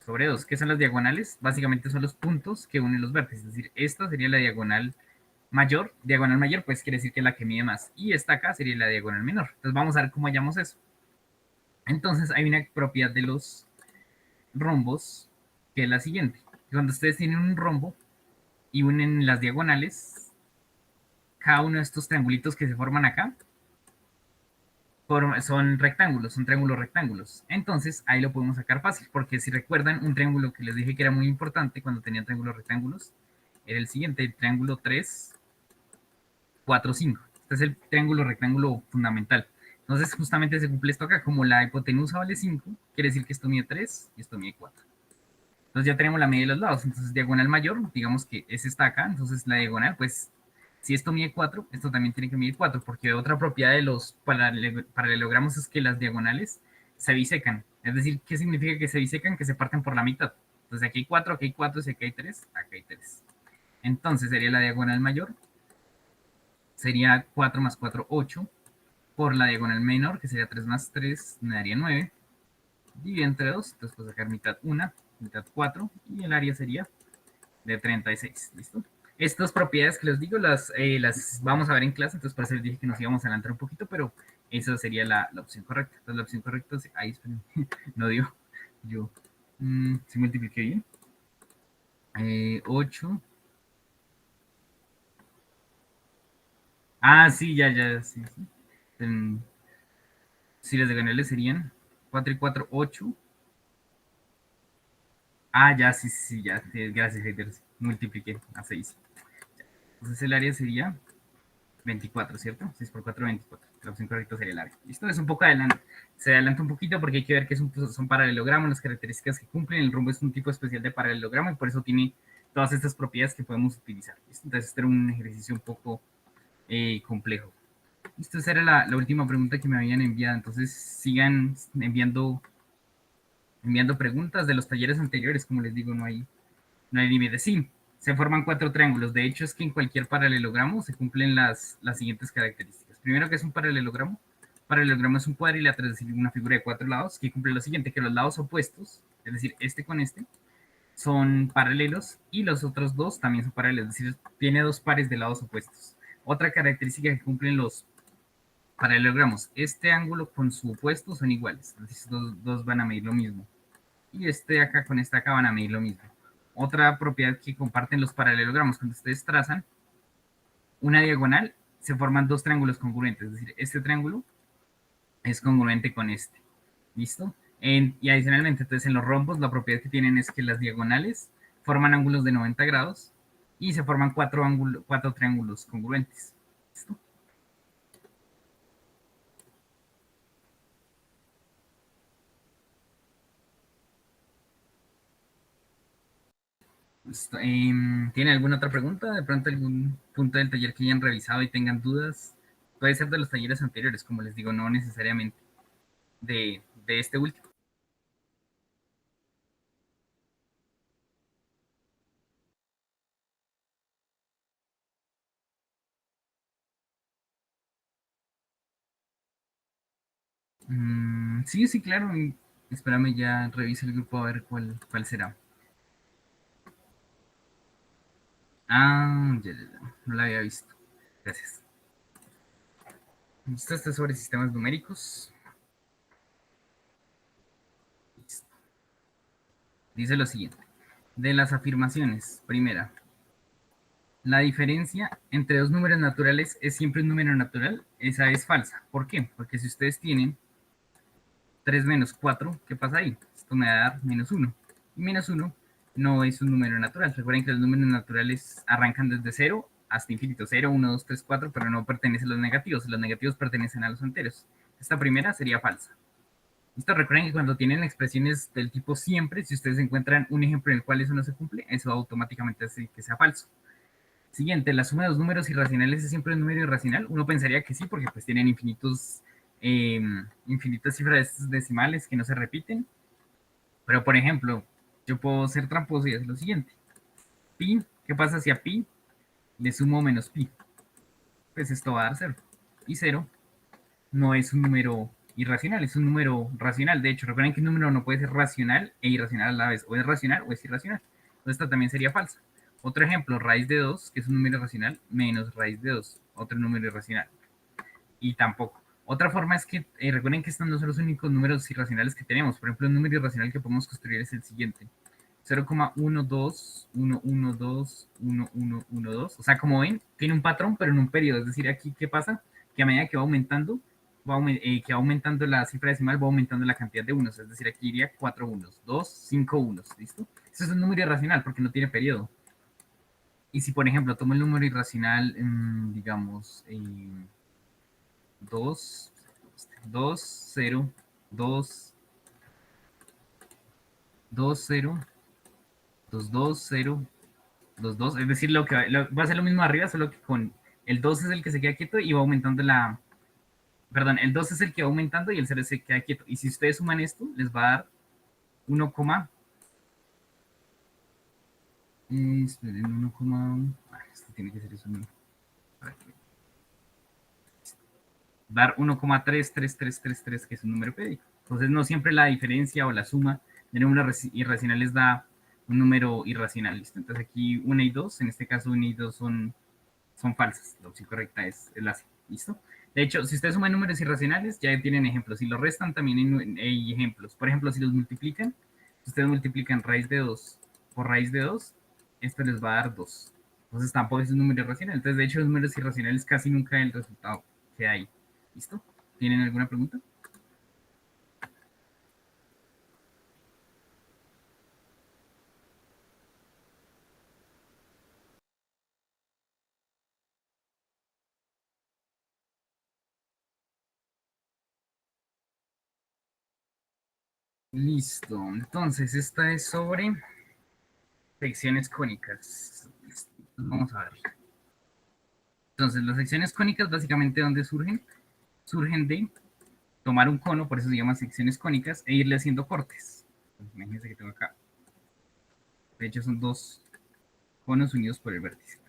A: sobre 2. ¿Qué son las diagonales? Básicamente son los puntos que unen los vértices. Es decir, esta sería la diagonal mayor pues quiere decir que es la que mide más. Y esta acá sería la diagonal menor. Entonces vamos a ver cómo hallamos eso. Entonces hay una propiedad de los rombos que es la siguiente. Cuando ustedes tienen un rombo y unen las diagonales, cada uno de estos triangulitos que se forman acá son rectángulos, son triángulos rectángulos. Entonces ahí lo podemos sacar fácil, porque si recuerdan un triángulo que les dije que era muy importante cuando tenían triángulos rectángulos, era el siguiente, el triángulo 3, 4, 5. Este es el triángulo rectángulo fundamental. Entonces justamente se cumple esto acá, como la hipotenusa vale 5, quiere decir que esto mide 3 y esto mide 4. Entonces ya tenemos la medida de los lados. Entonces diagonal mayor, digamos que es esta acá, entonces la diagonal, pues si esto mide 4, esto también tiene que medir 4, porque otra propiedad de los paralelogramos es que las diagonales se bisecan. Es decir, ¿qué significa que se bisecan? Que se parten por la mitad. Entonces aquí hay 4, aquí hay 4, si aquí hay 3, acá hay 3. Entonces sería la diagonal mayor, sería 4 más 4, 8, por la diagonal menor, que sería 3 más 3, me daría 9, dividido entre 2, entonces puedo sacar mitad 1, mitad 4, y el área sería de 36, ¿listo? Estas propiedades que les digo las vamos a ver en clase, entonces por eso les dije que nos íbamos a adelantar un poquito, pero esa sería la opción correcta. Entonces la opción correcta, ahí esperen, no dio, yo sí multipliqué bien. 8. Ah, sí, ya, sí, sí. Si las diagonales serían 4 y 4, 8. Ah, ya, sí, sí, sí, ya. Sí, gracias, Heider. Multipliqué a 6. Entonces el área sería 24, ¿cierto? 6 por 4, 24. La opción correcta sería el área. Listo, es un poco adelante. Se adelanta un poquito porque hay que ver que son paralelogramas, las características que cumplen. El rombo es un tipo especial de paralelogramo y por eso tiene todas estas propiedades que podemos utilizar. ¿Listo? Entonces, este era un ejercicio un poco complejo. Listo, esa era la última pregunta que me habían enviado. Entonces, sigan enviando preguntas de los talleres anteriores. Como les digo, no hay límite. Sí, se forman cuatro triángulos. De hecho, es que en cualquier paralelogramo se cumplen las siguientes características. Primero, que es un paralelogramo. Paralelogramo es un cuadrilátero, es decir, una figura de cuatro lados, que cumple lo siguiente, que los lados opuestos, es decir, este con este, son paralelos y los otros dos también son paralelos, es decir, tiene dos pares de lados opuestos. Otra característica que cumplen los paralelogramos, este ángulo con su opuesto son iguales, es decir, dos van a medir lo mismo. Y este acá con este acá van a medir lo mismo. Otra propiedad que comparten los paralelogramos, cuando ustedes trazan una diagonal, se forman dos triángulos congruentes, es decir, este triángulo es congruente con este. ¿Listo? Y adicionalmente, entonces en los rombos la propiedad que tienen es que las diagonales forman ángulos de 90 grados y se forman cuatro triángulos congruentes. ¿Listo? ¿Listo? ¿Tiene alguna otra pregunta? ¿De pronto algún punto del taller que hayan revisado y tengan dudas? Puede ser de los talleres anteriores, como les digo, no necesariamente de este último. Sí, sí, claro. Espérame, ya reviso el grupo a ver cuál será. Ah, ya, ya, ya. No la había visto. Gracias. Esto está sobre sistemas numéricos. Listo. Dice lo siguiente. De las afirmaciones, primera, la diferencia entre dos números naturales es siempre un número natural. Esa es falsa. ¿Por qué? Porque si ustedes tienen 3 menos 4, ¿qué pasa ahí? Esto me va a dar menos 1. Y menos 1 no es un número natural. Recuerden que los números naturales arrancan desde 0 hasta infinito. 0, 1, 2, 3, 4, pero no pertenecen a los negativos. Los negativos pertenecen a los enteros. Esta primera sería falsa. Esto recuerden que cuando tienen expresiones del tipo siempre, si ustedes encuentran un ejemplo en el cual eso no se cumple, eso automáticamente hace que sea falso. Siguiente, la suma de dos números irracionales es siempre un número irracional. Uno pensaría que sí, porque pues tienen eh, infinitas cifras decimales que no se repiten. Pero por ejemplo, yo puedo ser tramposo y hacer lo siguiente. Pi, ¿qué pasa si a pi le sumo menos pi? Pues esto va a dar cero. Y cero no es un número irracional, es un número racional. De hecho, recuerden que un número no puede ser racional e irracional a la vez. O es racional o es irracional. Entonces, esta también sería falsa. Otro ejemplo, raíz de 2, que es un número racional, menos raíz de 2, otro número irracional. Y tampoco. Otra forma es que recuerden que estos no son los únicos números irracionales que tenemos. Por ejemplo, un número irracional que podemos construir es el siguiente. 0,12, 1112. O sea, como ven, tiene un patrón, pero en un periodo. Es decir, aquí, ¿qué pasa? Que a medida que va aumentando, que va aumentando la cifra decimal, va aumentando la cantidad de unos. Es decir, aquí iría 4 unos, 2, 5 unos. ¿Listo? Eso es un número irracional porque no tiene periodo. Y si, por ejemplo, tomo el número irracional, digamos, 2, 2, 0, 2, 2, 0, 2, 2, 0, 2, 2. Es decir, va a ser lo mismo arriba, solo que con el 2 es el que se queda quieto y va aumentando la. Perdón, el 2 es el que va aumentando y el 0 se queda quieto. Y si ustedes suman esto, les va a dar 1, esperen, 1, esto tiene que ser eso mismo. Dar 1,33333, que es un número periódico. Entonces, no siempre la diferencia o la suma de números irracionales da un número irracional. ¿Listo? Entonces, aquí 1 y 2, en este caso 1 y 2 son falsas. La opción correcta es la C. ¿Listo? De hecho, si ustedes suman números irracionales, ya tienen ejemplos. Si los restan, también hay ejemplos. Por ejemplo, si los multiplican, si ustedes multiplican raíz de 2 por raíz de 2, esto les va a dar 2. Entonces tampoco es un número irracional. Entonces, de hecho, los números irracionales casi nunca el resultado queda ahí. ¿Listo? ¿Tienen alguna pregunta? Listo. Entonces, esta es sobre secciones cónicas. Listo. Vamos a ver. Entonces, las secciones cónicas, básicamente, ¿dónde surgen? Surgen de tomar un cono, por eso se llaman secciones cónicas, e irle haciendo cortes. Entonces, imagínense que tengo acá. De hecho, son dos conos unidos por el vértice.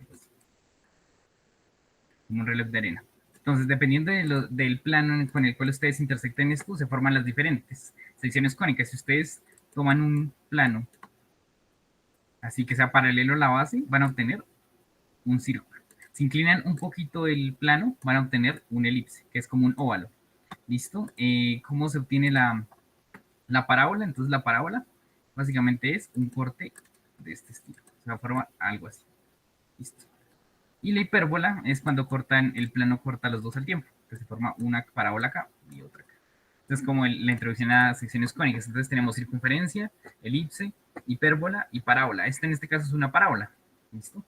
A: Como un reloj de arena. Entonces, dependiendo del plano con el cual ustedes intersecten esto, se forman las diferentes secciones cónicas. Si ustedes toman un plano así que sea paralelo a la base, van a obtener un círculo. Si inclinan un poquito el plano, van a obtener un elipse, que es como un óvalo. ¿Listo? ¿Cómo se obtiene la parábola? Entonces, la parábola básicamente es un corte de este estilo. Se forma algo así. ¿Listo? Y la hipérbola es cuando cortan, el plano corta los dos al tiempo. Entonces se forma una parábola acá y otra acá. Entonces, como la introducción a secciones cónicas. Entonces tenemos circunferencia, elipse, hipérbola y parábola. Esta en este caso es una parábola. ¿Listo?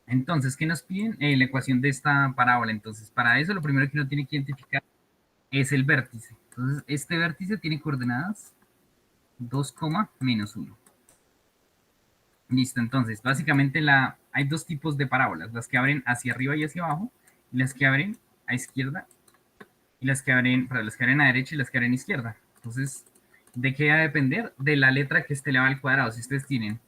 A: Entonces, ¿qué nos piden? La ecuación de esta parábola. Entonces, para eso lo primero que uno tiene que identificar es el vértice. Entonces, este vértice tiene coordenadas 2, menos 1. Listo, entonces, básicamente hay dos tipos de parábolas, las que abren hacia arriba y hacia abajo, y las que abren a izquierda, y las que abren a derecha y las que abren a izquierda. Entonces, ¿de qué va a depender? De la letra que esté elevada al cuadrado. Si ustedes tienen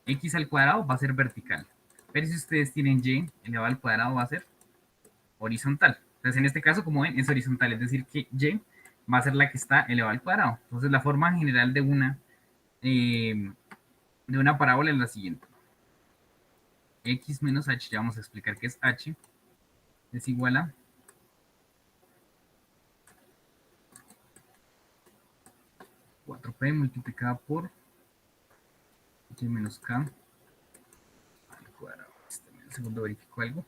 A: x al cuadrado, va a ser vertical. Pero si ustedes tienen y elevado al cuadrado, va a ser horizontal. Entonces, en este caso, como ven, es horizontal, es decir, que y va a ser la que está elevada al cuadrado. Entonces, la forma general de una parábola es la siguiente. X menos h, ya vamos a explicar qué es h, es igual a 4p multiplicada por y menos k al cuadrado. Un segundo verifico algo.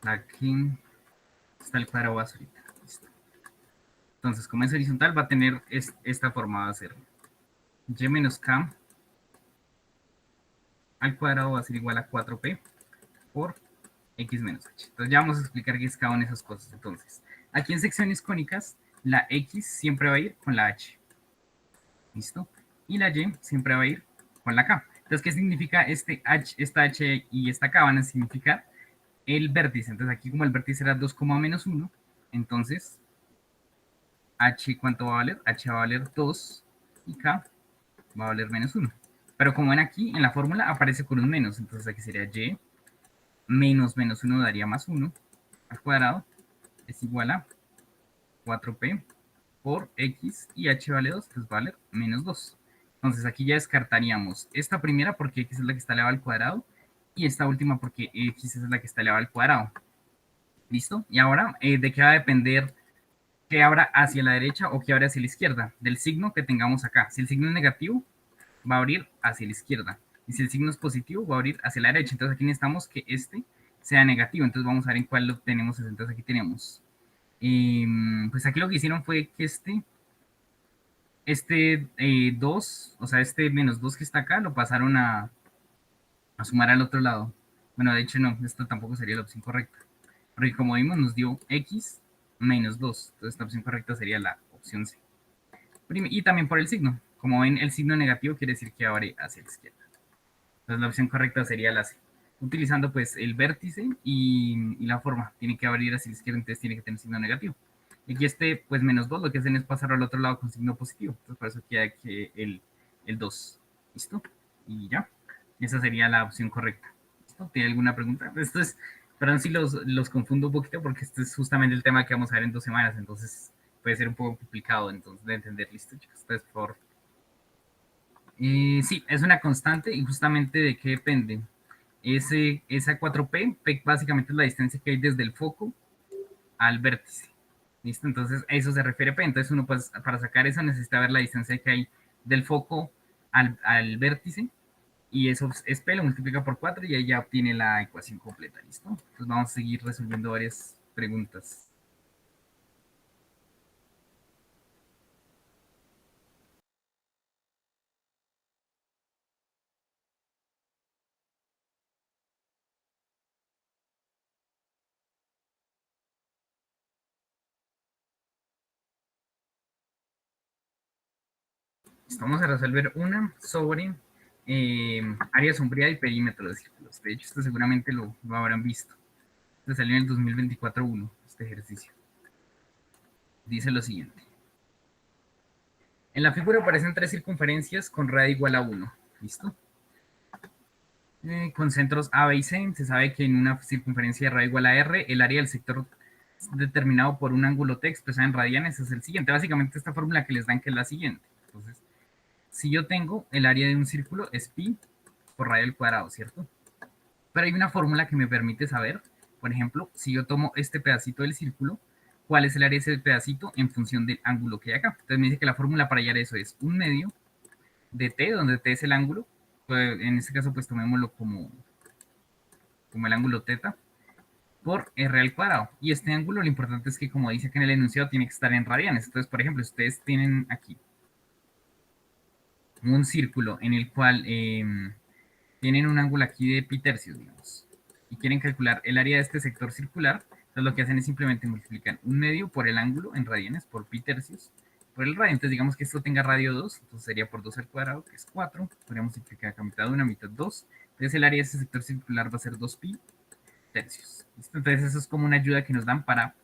A: Aquí está el cuadrado ahorita. Listo. Entonces, como es horizontal, va a tener esta forma, va a ser y menos k al cuadrado va a ser igual a 4p por x menos h. Entonces ya vamos a explicar qué es cada una de esas cosas. Entonces, aquí en secciones cónicas, la x siempre va a ir con la h. ¿Listo? Y la y siempre va a ir con la k. Entonces, ¿qué significa esta h y esta k? Van a significar el vértice. Entonces, aquí como el vértice era 2, menos 1, entonces, h, ¿cuánto va a valer? H va a valer 2 y k va a valer menos 1. Pero como ven aquí, en la fórmula aparece con un menos. Entonces, aquí sería y menos menos 1 daría más 1 al cuadrado es igual a 4p por x y h vale 2, pues va a valer menos 2. Entonces aquí ya descartaríamos esta primera porque x es la que está elevada al cuadrado y esta última porque x es la que está elevada al cuadrado. ¿Listo? Y ahora, ¿de qué va a depender que abra hacia la derecha o que abra hacia la izquierda? Del signo que tengamos acá. Si el signo es negativo, va a abrir hacia la izquierda. Y si el signo es positivo, va a abrir hacia la derecha. Entonces aquí necesitamos que este sea negativo. Entonces vamos a ver en cuál lo tenemos. Entonces aquí tenemos, pues aquí lo que hicieron fue que este 2, o sea, este menos 2 que está acá, lo pasaron a sumar al otro lado. Bueno, de hecho no, esto tampoco sería la opción correcta. Porque como vimos, nos dio x menos 2. Entonces esta opción correcta sería la opción C. Y también por el signo. Como ven, el signo negativo quiere decir que abre hacia la izquierda. Entonces la opción correcta sería la C. Utilizando pues el vértice y la forma. Tiene que abrir hacia la izquierda, entonces tiene que tener signo negativo. Y aquí pues menos 2 lo que hacen es pasarlo al otro lado con signo positivo. Entonces por eso queda que el 2. ¿Listo? Y ya. Esa sería la opción correcta. ¿Listo? ¿Tiene alguna pregunta? Esto es, perdón si los confundo un poquito porque este es justamente el tema que vamos a ver en 2 semanas. Entonces puede ser un poco complicado entonces, de entender. ¿Listo, chicos? Entonces, por favor. Sí, es una constante y justamente de qué depende. Esa 4p, p básicamente es la distancia que hay desde el foco al vértice. ¿Listo? Entonces, a eso se refiere P. Entonces, uno pues, para sacar eso necesita ver la distancia que hay del foco al vértice. Y eso es P, lo multiplica por 4 y ahí ya obtiene la ecuación completa. ¿Listo? Entonces, vamos a seguir resolviendo varias preguntas. Vamos a resolver una sobre área sombría y perímetro de círculos. De hecho, esto seguramente lo habrán visto. Este salió en el 2024-1, este ejercicio. Dice lo siguiente. En la figura aparecen tres circunferencias con radio igual a 1. ¿Listo? Con centros A, B y C. Se sabe que en una circunferencia de radio igual a R, el área del sector determinado por un ángulo T expresado en radianes es el siguiente. Básicamente esta fórmula que les dan que es la siguiente. Entonces, si yo tengo el área de un círculo es pi por radio al cuadrado, ¿cierto? Pero hay una fórmula que me permite saber, por ejemplo, si yo tomo este pedacito del círculo, cuál es el área de ese pedacito en función del ángulo que hay acá. Entonces me dice que la fórmula para hallar eso es un medio de t, donde t es el ángulo, pues en este caso pues tomémoslo como el ángulo θ, por r al cuadrado. Y este ángulo lo importante es que, como dice acá en el enunciado, tiene que estar en radianes. Entonces, por ejemplo, si ustedes tienen aquí un círculo en el cual tienen un ángulo aquí de pi tercios, digamos, y quieren calcular el área de este sector circular, entonces lo que hacen es simplemente multiplicar un medio por el ángulo en radianes, por pi tercios, por el radio. Entonces digamos que esto tenga radio 2, entonces sería por 2 al cuadrado, que es 4. Podríamos multiplicar acá mitad 1, mitad 2. Entonces el área de este sector circular va a ser 2 pi tercios. ¿Listo? Entonces eso es como una ayuda que nos dan para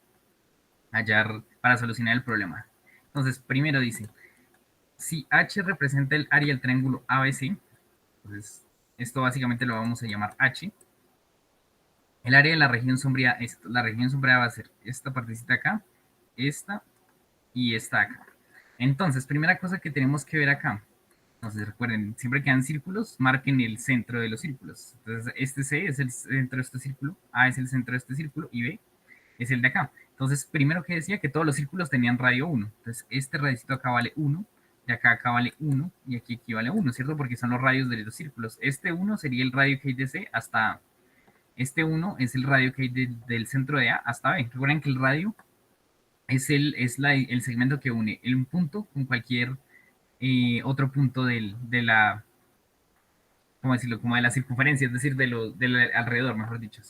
A: hallar, para solucionar el problema. Entonces primero dice, si H representa el área del triángulo ABC, entonces esto básicamente lo vamos a llamar H. El área de la región sombría, la región sombría va a ser esta partecita acá, esta y esta acá. Entonces, primera cosa que tenemos que ver acá. Entonces, recuerden, siempre que quedan círculos, marquen el centro de los círculos. Entonces, este C es el centro de este círculo, A es el centro de este círculo y B es el de acá. Entonces, primero que decía que todos los círculos tenían radio 1. Entonces, este radicito acá vale 1, de acá vale 1 y aquí vale 1, ¿cierto? Porque son los radios de los círculos. Este 1 sería el radio que hay de C hasta A. Este 1 es el radio que hay del centro de A hasta B. Recuerden que el radio es el segmento que une un punto con cualquier otro punto de la, ¿cómo decirlo? Como de la circunferencia, es decir, del alrededor, mejor dicho,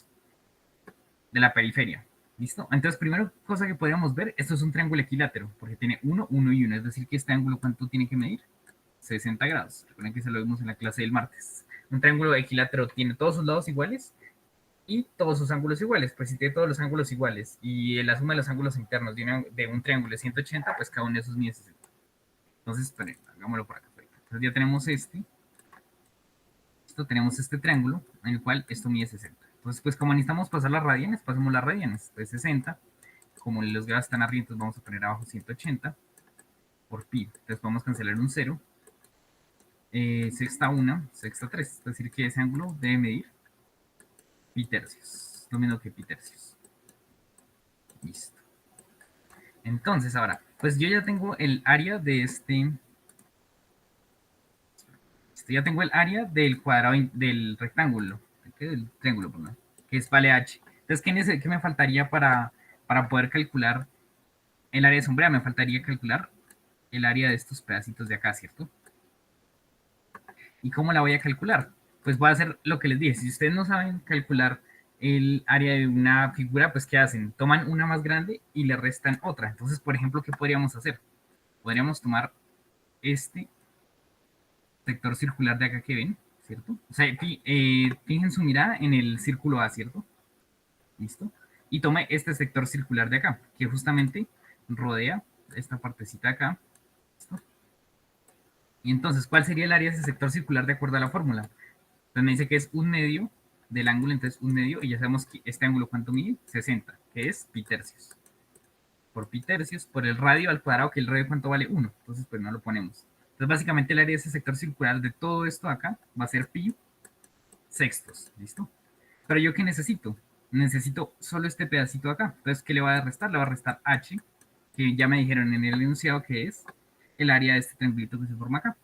A: de la periferia. ¿Listo? Entonces, primero cosa que podríamos ver, esto es un triángulo equilátero, porque tiene 1, 1 y 1, es decir, que este ángulo, ¿cuánto tiene que medir? 60 grados. Recuerden que se lo vimos en la clase del martes. Un triángulo equilátero tiene todos sus lados iguales y todos sus ángulos iguales. Pues si tiene todos los ángulos iguales y la suma de los ángulos internos de un triángulo de 180, pues cada uno de esos mide 60. Entonces, esperen, hagámoslo por acá. Entonces ya tenemos tenemos este triángulo en el cual esto mide 60. Entonces, pues como necesitamos pasar las radianes, pasemos las radianes. Entonces 60, como los grados están arriba, entonces vamos a poner abajo 180 por pi. Entonces vamos a cancelar un 0. Sexta 1, sexta 3. Es decir, que ese ángulo debe medir pi tercios. Lo mismo que pi tercios. Listo. Entonces, ahora, pues yo ya tengo el área de ya tengo el área del cuadrado, del rectángulo, del triángulo, perdón, que es vale h. Entonces, ¿qué me faltaría para poder calcular el área de sombra? Me faltaría calcular el área de estos pedacitos de acá, ¿cierto? ¿Y cómo la voy a calcular? Pues voy a hacer lo que les dije. Si ustedes no saben calcular el área de una figura, pues ¿qué hacen? Toman una más grande y le restan otra. Entonces, por ejemplo, ¿qué podríamos hacer? Podríamos tomar este sector circular de acá que ven, ¿cierto? O sea, fijen su mirada en el círculo A, ¿cierto? ¿Listo? Y tome este sector circular de acá, que justamente rodea esta partecita de acá. ¿Listo? Y entonces, ¿cuál sería el área de ese sector circular de acuerdo a la fórmula? Entonces me dice que es un medio del ángulo, entonces un medio, y ya sabemos que este ángulo, ¿cuánto mide? 60, que es pi tercios. Por pi tercios, por el radio al cuadrado, que el radio, ¿cuánto vale? 1. Entonces, pues no lo ponemos. Entonces, básicamente el área de ese sector circular de todo esto acá va a ser pi sextos, ¿listo? Pero yo, ¿qué necesito? Necesito solo este pedacito acá. Entonces, ¿qué le va a restar? Le va a restar h, que ya me dijeron en el enunciado que es el área de este triangulito que se forma acá.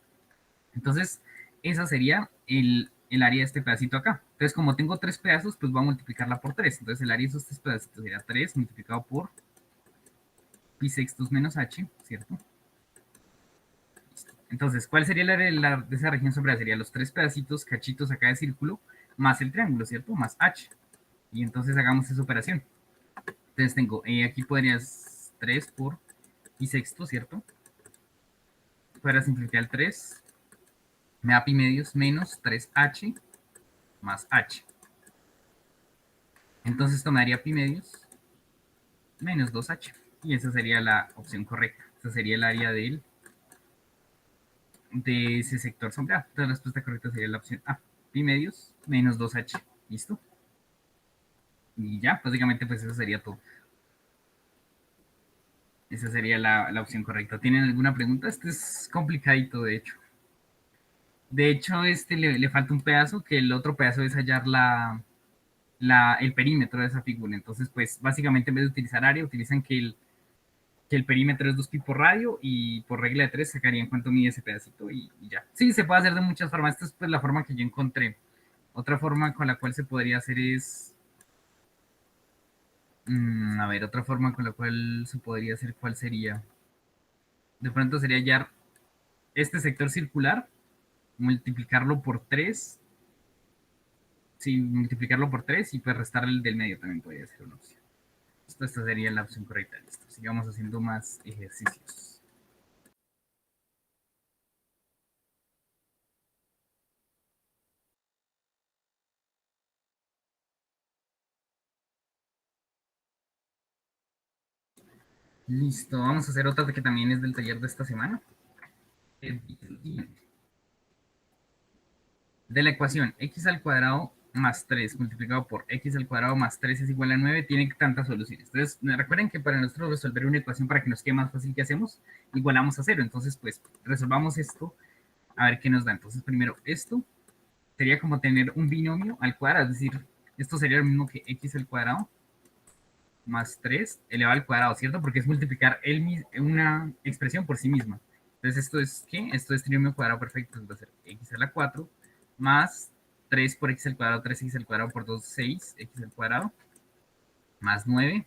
A: Entonces, esa sería el área de este pedacito acá. Entonces, como tengo tres pedazos, pues voy a multiplicarla por 3. Entonces, el área de esos tres pedacitos sería 3 multiplicado por pi sextos menos h, ¿cierto? Entonces, ¿cuál sería el área de esa región sombreada? Sería los tres pedacitos, cachitos acá de círculo, más el triángulo, ¿cierto? Más h. Y entonces hagamos esa operación. Entonces tengo, aquí podrías 3 por pi sexto, ¿cierto? fuera simplificar el 3, me da pi medios menos 3h más h. Entonces esto me daría pi medios menos 2h. Y esa sería la opción correcta. Esa sería el área de ese sector sombreado. Entonces la respuesta correcta sería la opción A. Pi medios menos 2h. ¿Listo? Y ya, básicamente pues eso sería todo. Esa sería la opción correcta. ¿Tienen alguna pregunta? Este es complicadito, de hecho. De hecho, este le falta un pedazo, que el otro pedazo es hallar el perímetro de esa figura. Entonces, pues, básicamente en vez de utilizar área, utilizan que el perímetro es 2pi por radio y por regla de 3 sacarían cuánto mide ese pedacito y ya. Sí, se puede hacer de muchas formas. Esta es pues la forma que yo encontré. Otra forma con la cual se podría hacer es... a ver, otra forma con la cual se podría hacer, ¿cuál sería? De pronto sería hallar este sector circular, multiplicarlo por 3, sí, multiplicarlo por 3 y pues restar el del medio también podría ser una opción. Esta sería la opción correcta. Listo. Sigamos haciendo más ejercicios. Listo, vamos a hacer otra que también es del taller de esta semana. De la ecuación x al cuadrado más 3 multiplicado por x al cuadrado más 3 es igual a 9, tiene tantas soluciones. Entonces, recuerden que para nosotros resolver una ecuación para que nos quede más fácil, ¿qué hacemos? Igualamos a 0. Entonces, pues, resolvamos esto a ver qué nos da. Entonces, primero, esto sería como tener un binomio al cuadrado, es decir, esto sería lo mismo que x al cuadrado más 3 elevado al cuadrado, ¿cierto? Porque es multiplicar una expresión por sí misma. Entonces, ¿esto es qué? Esto es trinomio cuadrado perfecto. Entonces va a ser x a la 4 más 3 por x al cuadrado, 3x al cuadrado por 2, 6x al cuadrado, más 9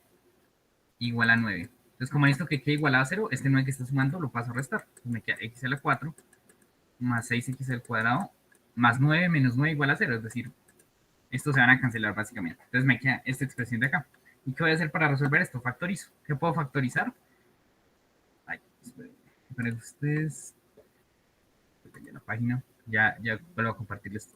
A: igual a 9. Entonces, como esto que queda igualado a 0, este 9 que está sumando lo paso a restar. Entonces me queda x a la 4 más 6x al cuadrado más 9 menos 9 igual a 0. Es decir, estos se van a cancelar básicamente. Entonces me queda esta expresión de acá. ¿Y qué voy a hacer para resolver esto? Factorizo. ¿Qué puedo factorizar? Ay, esperen ustedes. Ya la página. Ya vuelvo a compartirles.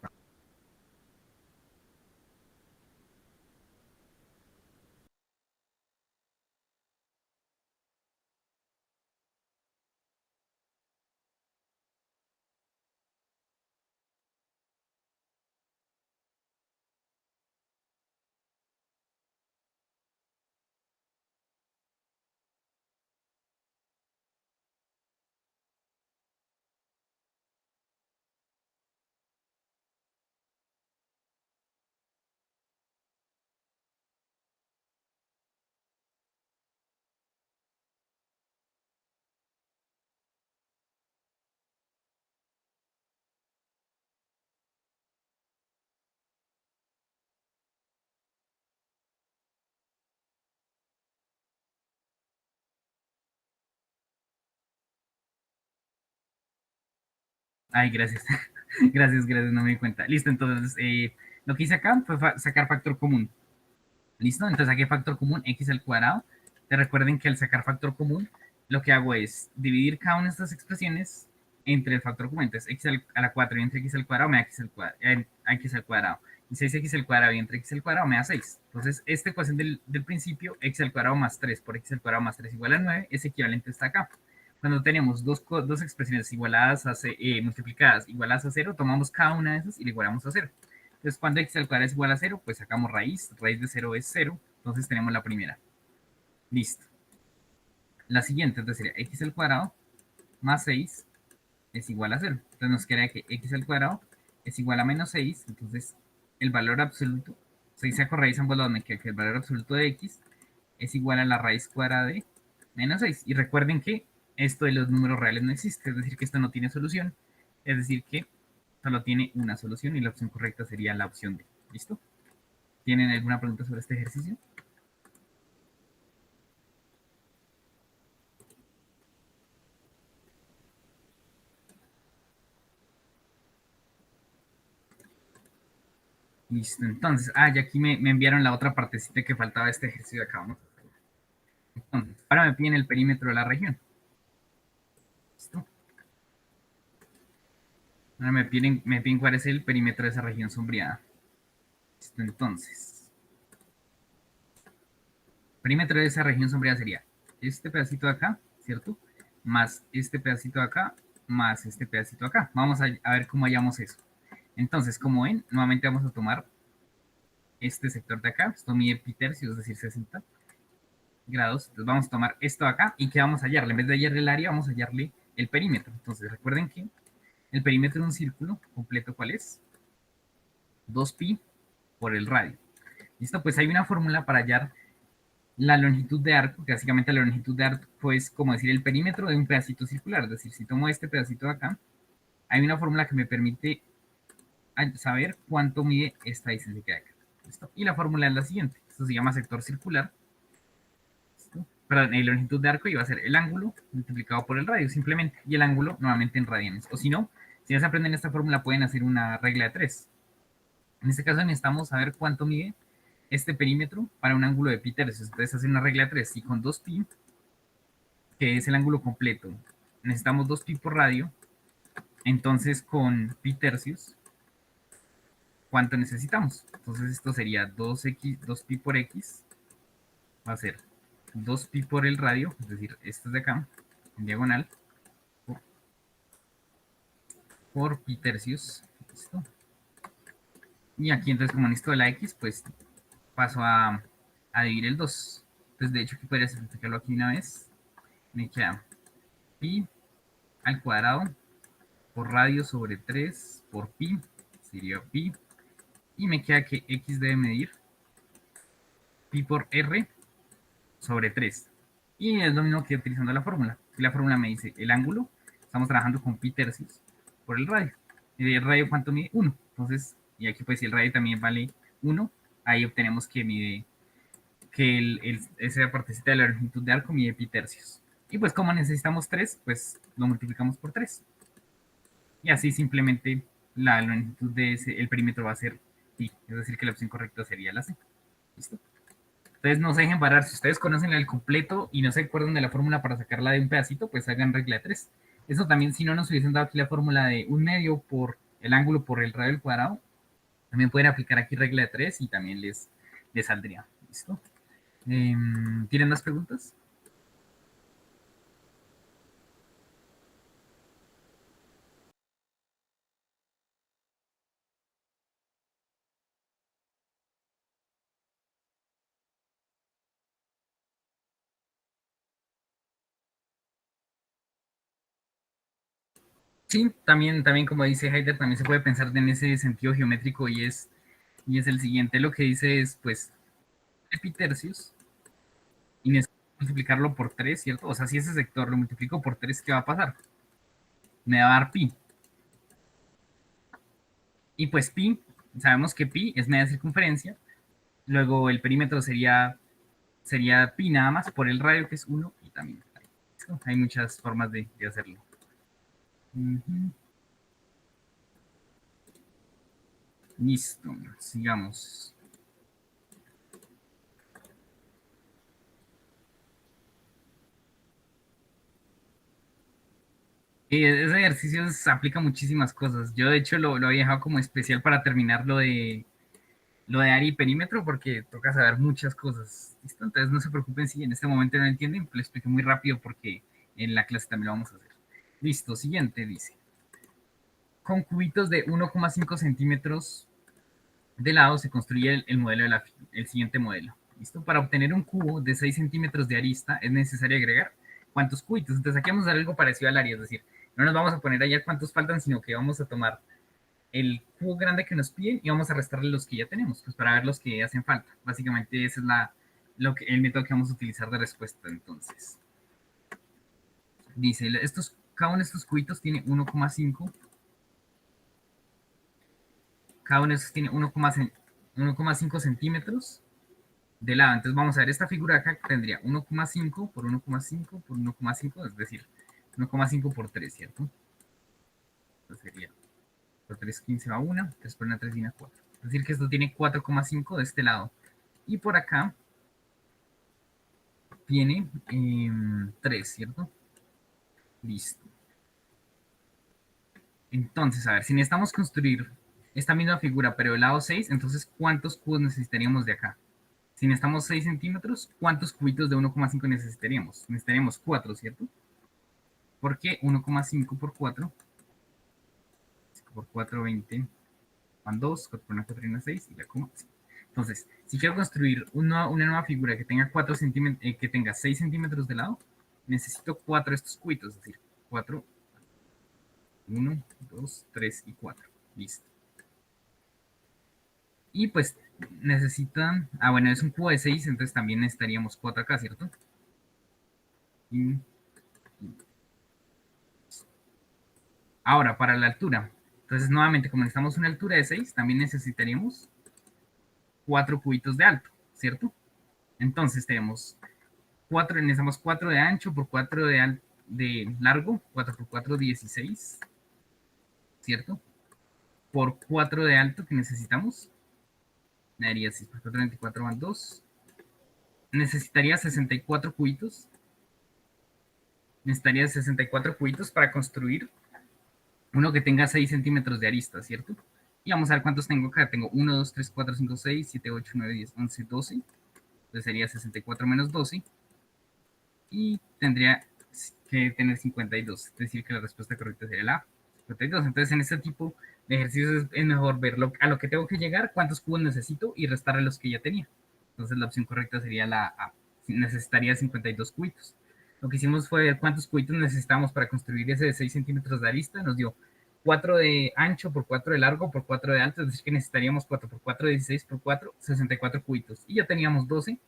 A: Ay, gracias. Gracias, no me di cuenta. Listo, entonces lo que hice acá fue sacar factor común. ¿Listo? Entonces saqué factor común x al cuadrado. Te recuerden que al sacar factor común, lo que hago es dividir cada una de estas expresiones entre el factor común. Entonces x a la 4 y entre x al cuadrado me da x al cuadrado. Y 6x al cuadrado y entre x al cuadrado me da 6. Entonces, esta ecuación del principio, x al cuadrado más 3 por x al cuadrado más 3 igual a 9, es equivalente a esta acá. Cuando tenemos dos expresiones igualadas multiplicadas igualadas a 0, tomamos cada una de esas y le igualamos a 0. Entonces, cuando x al cuadrado es igual a 0, pues sacamos raíz de 0 es 0, entonces tenemos la primera. Listo. La siguiente, entonces sería x al cuadrado más 6 es igual a 0. Entonces nos queda que x al cuadrado es igual a menos 6, entonces el valor absoluto, si saco raíz ambos lados, me queda que el valor absoluto de x es igual a la raíz cuadrada de menos 6. Y recuerden que esto de los números reales no existe, es decir, que esto no tiene solución, es decir, que solo tiene una solución y la opción correcta sería la opción D. ¿Listo? ¿Tienen alguna pregunta sobre este ejercicio? Listo, entonces, y aquí me enviaron la otra partecita que faltaba de este ejercicio de acá, ¿no? Entonces, ahora me piden el perímetro de la región. ¿Listo? Ahora me piden cuál es el perímetro de esa región sombreada. Entonces, perímetro de esa región sombreada sería este pedacito de acá, ¿cierto? Más este pedacito de acá, más este pedacito de acá. Vamos a ver cómo hallamos eso. Entonces, como ven, nuevamente vamos a tomar este sector de acá. Esto mide pi tercios, es decir, 60 grados. Entonces vamos a tomar esto de acá y ¿qué vamos a hallarle? En vez de hallarle el área, vamos a hallarle el perímetro. Entonces, recuerden que el perímetro de un círculo completo, ¿cuál es? 2pi por el radio. ¿Listo? Pues hay una fórmula para hallar la longitud de arco, que básicamente la longitud de arco es como decir el perímetro de un pedacito circular. Es decir, si tomo este pedacito de acá, hay una fórmula que me permite saber cuánto mide esta distancia que hay acá. ¿Listo? Y la fórmula es la siguiente. Esto se llama sector circular. ¿Listo? Perdón, la longitud de arco iba a ser el ángulo multiplicado por el radio, simplemente. Y el ángulo nuevamente en radianes. O si no, si ya se aprenden esta fórmula, pueden hacer una regla de 3. En este caso necesitamos saber cuánto mide este perímetro para un ángulo de pi tercios. Entonces hacer una regla de 3. Y con 2pi, que es el ángulo completo, necesitamos 2pi por radio. Entonces con pi tercios, ¿cuánto necesitamos? Entonces esto sería 2pi por x, va a ser 2pi por el radio, es decir, esto es de acá, en diagonal, por pi tercios. ¿Listo? Y aquí entonces como necesito de la x, pues paso a dividir el 2. Entonces de hecho aquí podría simplificarlo aquí una vez. Me queda pi al cuadrado por radio sobre 3 por pi, sería pi. Y me queda que x debe medir pi por r sobre 3. Y es lo mismo que utilizando la fórmula. La fórmula me dice el ángulo, estamos trabajando con pi tercios por el radio. ¿Y el radio cuánto mide? 1. Entonces, y aquí pues si el radio también vale 1, ahí obtenemos que mide, que esa partecita de la longitud de arco mide pi tercios. Y pues como necesitamos 3, pues lo multiplicamos por 3. Y así simplemente la longitud de el perímetro va a ser pi. Es decir, que la opción correcta sería la C. ¿Listo? Entonces no se dejen parar. Si ustedes conocen el completo y no se acuerdan de la fórmula para sacarla de un pedacito, pues hagan regla de 3. Eso también, si no nos hubiesen dado aquí la fórmula de 1/2 por el ángulo por el radio al cuadrado, también pueden aplicar aquí regla de 3 y también les saldría. ¿Listo? ¿Tienen más preguntas? Sí, también como dice Heider, también se puede pensar en ese sentido geométrico y es el siguiente. Lo que dice es, pues, pi tercios y necesito multiplicarlo por 3, ¿cierto? O sea, si ese sector lo multiplico por 3, ¿qué va a pasar? Me va a dar pi. Y pues pi, sabemos que pi es media circunferencia. Luego el perímetro sería pi nada más por el radio, que es 1, y también hay muchas formas de hacerlo. Listo, sigamos. Ese ejercicio se aplica a muchísimas cosas. Yo de hecho lo había dejado como especial para terminar lo de área y perímetro porque toca saber muchas cosas. ¿Listo? Entonces no se preocupen si en este momento no entienden, lo expliqué muy rápido porque en la clase también lo vamos a hacer. Listo, siguiente dice. Con cubitos de 1,5 centímetros de lado se construye el modelo el siguiente modelo. ¿Listo? Para obtener un cubo de 6 centímetros de arista es necesario agregar cuántos cubitos. Entonces aquí vamos a hacer algo parecido al área, es decir, no nos vamos a poner allá cuántos faltan, sino que vamos a tomar el cubo grande que nos piden y vamos a restarle los que ya tenemos, pues para ver los que hacen falta. Básicamente ese es el método que vamos a utilizar de respuesta. Entonces, dice, cada uno de estos cubitos tiene 1,5. Cada uno de estos tiene 1,5 centímetros de lado. Entonces vamos a ver esta figura acá que tendría 1,5 por 1,5 por 1,5, es decir, 1,5 por 3, ¿cierto? Entonces sería por 3, 15 va 1, 3 por 1, 3 viene 4. Es decir, que esto tiene 4,5 de este lado. Y por acá tiene 3, ¿cierto? Listo. Entonces, a ver, si necesitamos construir esta misma figura, pero del lado 6, entonces, ¿cuántos cubos necesitaríamos de acá? Si necesitamos 6 centímetros, ¿cuántos cubitos de 1,5 necesitaríamos? Necesitaríamos 4, ¿cierto? Porque 1,5 por 4, 5 por 4, 20, van 2, 4 por 1, 4 y 1, 6, y la coma. Entonces, si quiero construir una nueva figura que tenga 4 centímetros, que tenga 6 centímetros de lado, necesito 4 de estos cubitos, es decir, 4, 1, 2, 3 y 4. Listo. Y pues necesitan, bueno, es un cubo de 6, entonces también necesitaríamos 4 acá, ¿cierto? Y ahora, para la altura. Entonces, nuevamente, como necesitamos una altura de 6, también necesitaríamos 4 cubitos de alto, ¿cierto? Entonces, tenemos 4, necesitamos 4 de ancho por 4 de largo, 4 por 4, 16, ¿cierto? Por 4 de alto que necesitamos, me daría 6 por 4, 24 van 2. Necesitaría 64 cubitos. Necesitaría 64 cubitos para construir uno que tenga 6 centímetros de arista, ¿cierto? Y vamos a ver cuántos tengo acá. Tengo 1, 2, 3, 4, 5, 6, 7, 8, 9, 10, 11, 12. Entonces sería 64 menos 12. Y tendría que tener 52. Es decir, que la respuesta correcta sería la 52. Entonces, en este tipo de ejercicios es mejor ver a lo que tengo que llegar, cuántos cubos necesito y restar a los que ya tenía. Entonces, la opción correcta sería la A. Necesitaría 52 cubitos. Lo que hicimos fue ver cuántos cubitos necesitamos para construir ese de 6 centímetros de arista. Nos dio 4 de ancho por 4 de largo por 4 de alto, es decir, que necesitaríamos 4 por 4, 16 por 4, 64 cubitos. Y ya teníamos 12 en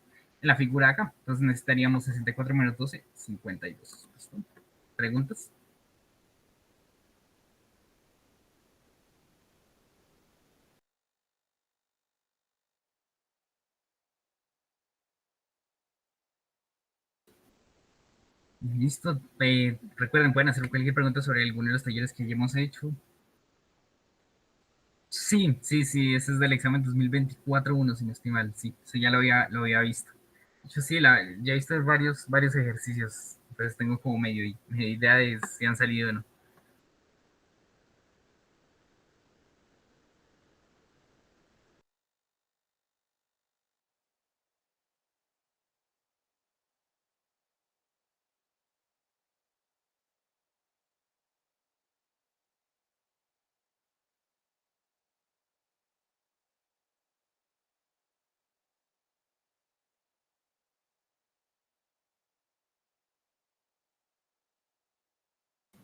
A: la figura acá. Entonces necesitaríamos 64 menos 12, 52. ¿Listo? ¿Preguntas? Listo. Recuerden, pueden hacer cualquier pregunta sobre alguno de los talleres que ya hemos hecho. Sí, sí, sí, ese es del examen 2024-1, si no estoy mal. Sí, eso ya lo había visto. De hecho, sí, ya he visto varios ejercicios. Entonces tengo como medio idea de si han salido o no.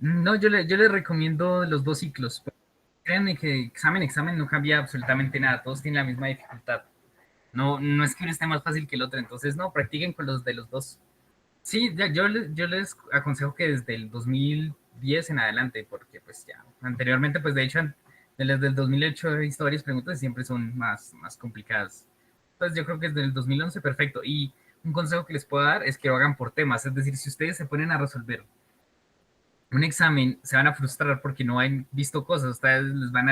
A: No, yo les recomiendo los dos ciclos. Créanme que examen no cambia absolutamente nada. Todos tienen la misma dificultad. No, no es que uno esté más fácil que el otro. Entonces, no, practiquen con los de los dos. Sí, yo les aconsejo que desde el 2010 en adelante, porque pues ya, anteriormente, pues de hecho, desde el 2008 he visto varias preguntas y siempre son más complicadas. Entonces yo creo que desde el 2011, perfecto. Y un consejo que les puedo dar es que lo hagan por temas, es decir, si ustedes se ponen a resolver un examen, se van a frustrar porque no han visto cosas, ustedes les van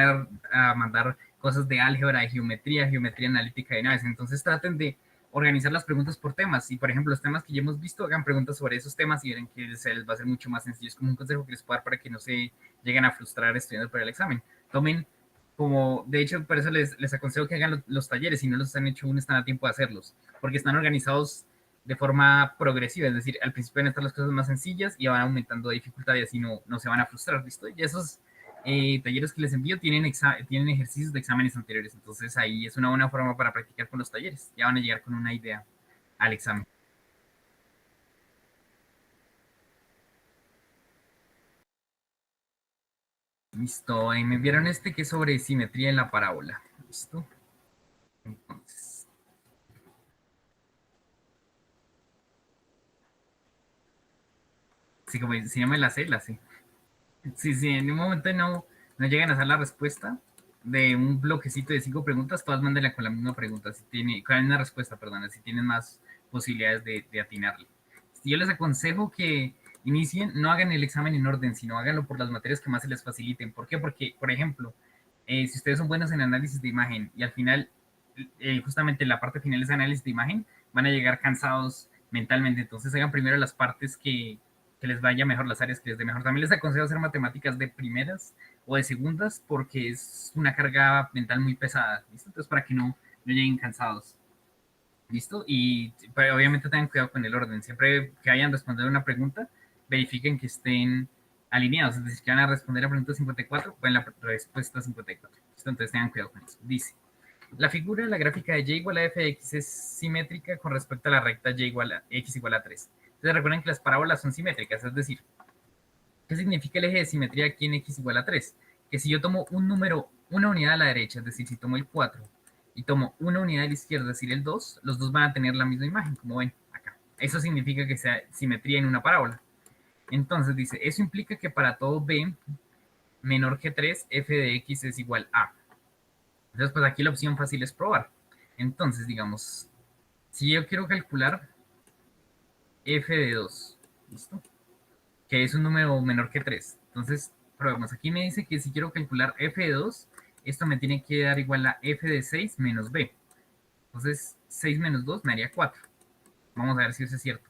A: a mandar cosas de álgebra, de geometría analítica de naves, entonces traten de organizar las preguntas por temas y por ejemplo los temas que ya hemos visto, hagan preguntas sobre esos temas y verán que se les va a hacer mucho más sencillo. Es como un consejo que les puedo dar para que no se lleguen a frustrar estudiando para el examen. Tomen como, de hecho, por eso les aconsejo que hagan los talleres, si no los han hecho aún están a tiempo de hacerlos, porque están organizados de forma progresiva, es decir, al principio van a estar las cosas más sencillas y van aumentando de dificultad y así no se van a frustrar, ¿listo? Y esos talleres que les envío tienen ejercicios de exámenes anteriores, entonces ahí es una buena forma para practicar con los talleres, ya van a llegar con una idea al examen. Listo, me enviaron este que es sobre simetría en la parábola, ¿listo? Entonces, sí, como si no me la sé. Sí, sí, en un momento no llegan a hacer la respuesta de un bloquecito de 5 preguntas, todas mándenla con la misma pregunta, con la misma respuesta, perdón, así tienen más posibilidades de atinarle. Yo les aconsejo que inicien, no hagan el examen en orden, sino háganlo por las materias que más se les faciliten. ¿Por qué? Porque, por ejemplo, si ustedes son buenos en análisis de imagen y al final, justamente la parte final es análisis de imagen, van a llegar cansados mentalmente. Entonces hagan primero las partes que les vaya mejor las áreas que les dé mejor. También les aconsejo hacer matemáticas de primeras o de segundas porque es una carga mental muy pesada, ¿listo? Entonces, para que no lleguen cansados. ¿Listo? Y pero obviamente tengan cuidado con el orden. Siempre que vayan a responder una pregunta, verifiquen que estén alineados. Es decir, que van a responder la pregunta 54 o en la respuesta 54. ¿Listo? Entonces tengan cuidado con eso. Dice, la figura de la gráfica de y igual a f de x es simétrica con respecto a la recta y igual a x igual a 3. Entonces recuerden que las parábolas son simétricas, es decir, ¿qué significa el eje de simetría aquí en x igual a 3? Que si yo tomo un número, una unidad a la derecha, es decir, si tomo el 4 y tomo una unidad a la izquierda, es decir, el 2, los dos van a tener la misma imagen, como ven acá. Eso significa que sea simetría en una parábola. Entonces dice, eso implica que para todo b menor que 3, f de x es igual a. Entonces, pues aquí la opción fácil es probar. Entonces, digamos, si yo quiero calcular f de 2, ¿listo? Que es un número menor que 3. Entonces, probemos. Aquí me dice que si quiero calcular f de 2, esto me tiene que dar igual a f de 6 menos b. Entonces, 6 menos 2 me haría 4. Vamos a ver si eso es cierto.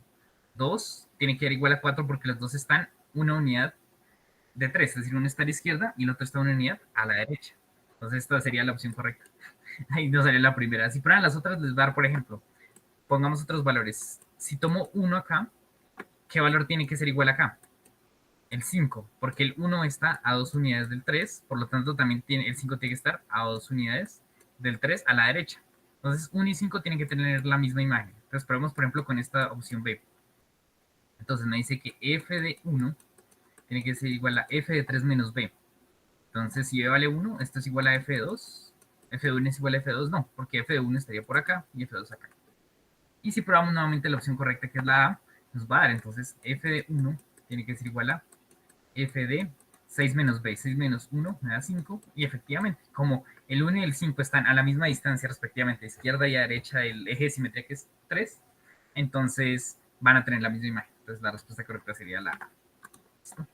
A: 2 tiene que dar igual a 4 porque los dos están una unidad de 3. Es decir, uno está a la izquierda y el otro está una unidad a la derecha. Entonces, esta sería la opción correcta. Ahí no sería la primera. Si fueran las otras, les va a dar, por ejemplo, pongamos otros valores. Si tomo 1 acá, ¿qué valor tiene que ser igual acá? El 5, porque el 1 está a 2 unidades del 3, por lo tanto también el 5 tiene que estar a 2 unidades del 3 a la derecha. Entonces 1 y 5 tienen que tener la misma imagen. Entonces probemos, por ejemplo, con esta opción B. Entonces me dice que f de 1 tiene que ser igual a f de 3 menos b. Entonces si b vale 1, esto es igual a f de 2. F de 1 es igual a f de 2, no, porque f de 1 estaría por acá y f de 2 acá. Y si probamos nuevamente la opción correcta, que es la A, nos va a dar entonces f de 1 tiene que ser igual a f de 6 menos b, 6 menos 1 me da 5, y efectivamente, como el 1 y el 5 están a la misma distancia respectivamente, izquierda y a derecha, el eje de simetría que es 3, entonces van a tener la misma imagen. Entonces la respuesta correcta sería la A. ¿Listo?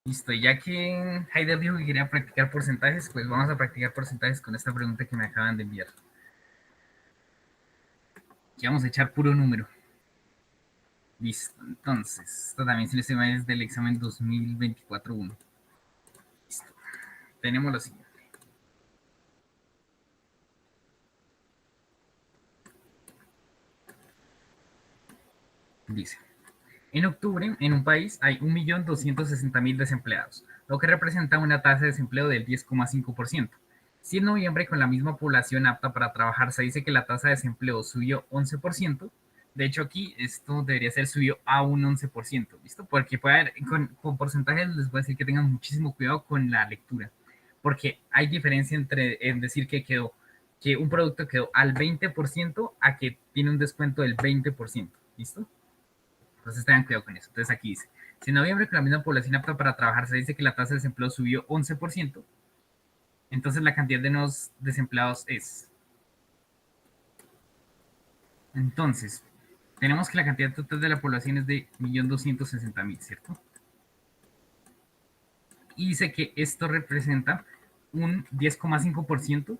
A: Listo, ya que Haider dijo que quería practicar porcentajes, pues vamos a practicar porcentajes con esta pregunta que me acaban de enviar. Aquí vamos a echar puro número. Listo, entonces, esto también se les es del examen 2024-1. Listo, tenemos lo siguiente. Dice, en octubre, en un país hay 1.260.000 desempleados, lo que representa una tasa de desempleo del 10,5%. Si en noviembre, con la misma población apta para trabajar, se dice que la tasa de desempleo subió 11%, de hecho aquí esto debería ser subió a un 11%, ¿listo? Porque puede haber, con porcentajes les voy a decir que tengan muchísimo cuidado con la lectura, porque hay diferencia entre en decir que un producto quedó al 20% a que tiene un descuento del 20%, ¿listo? Entonces tengan cuidado con eso. Entonces aquí dice, si en noviembre con la misma población apta para trabajar se dice que la tasa de desempleo subió 11%, entonces la cantidad de nuevos desempleados es. Entonces, tenemos que la cantidad total de la población es de 1.260.000, ¿cierto? Y dice que esto representa un 10,5%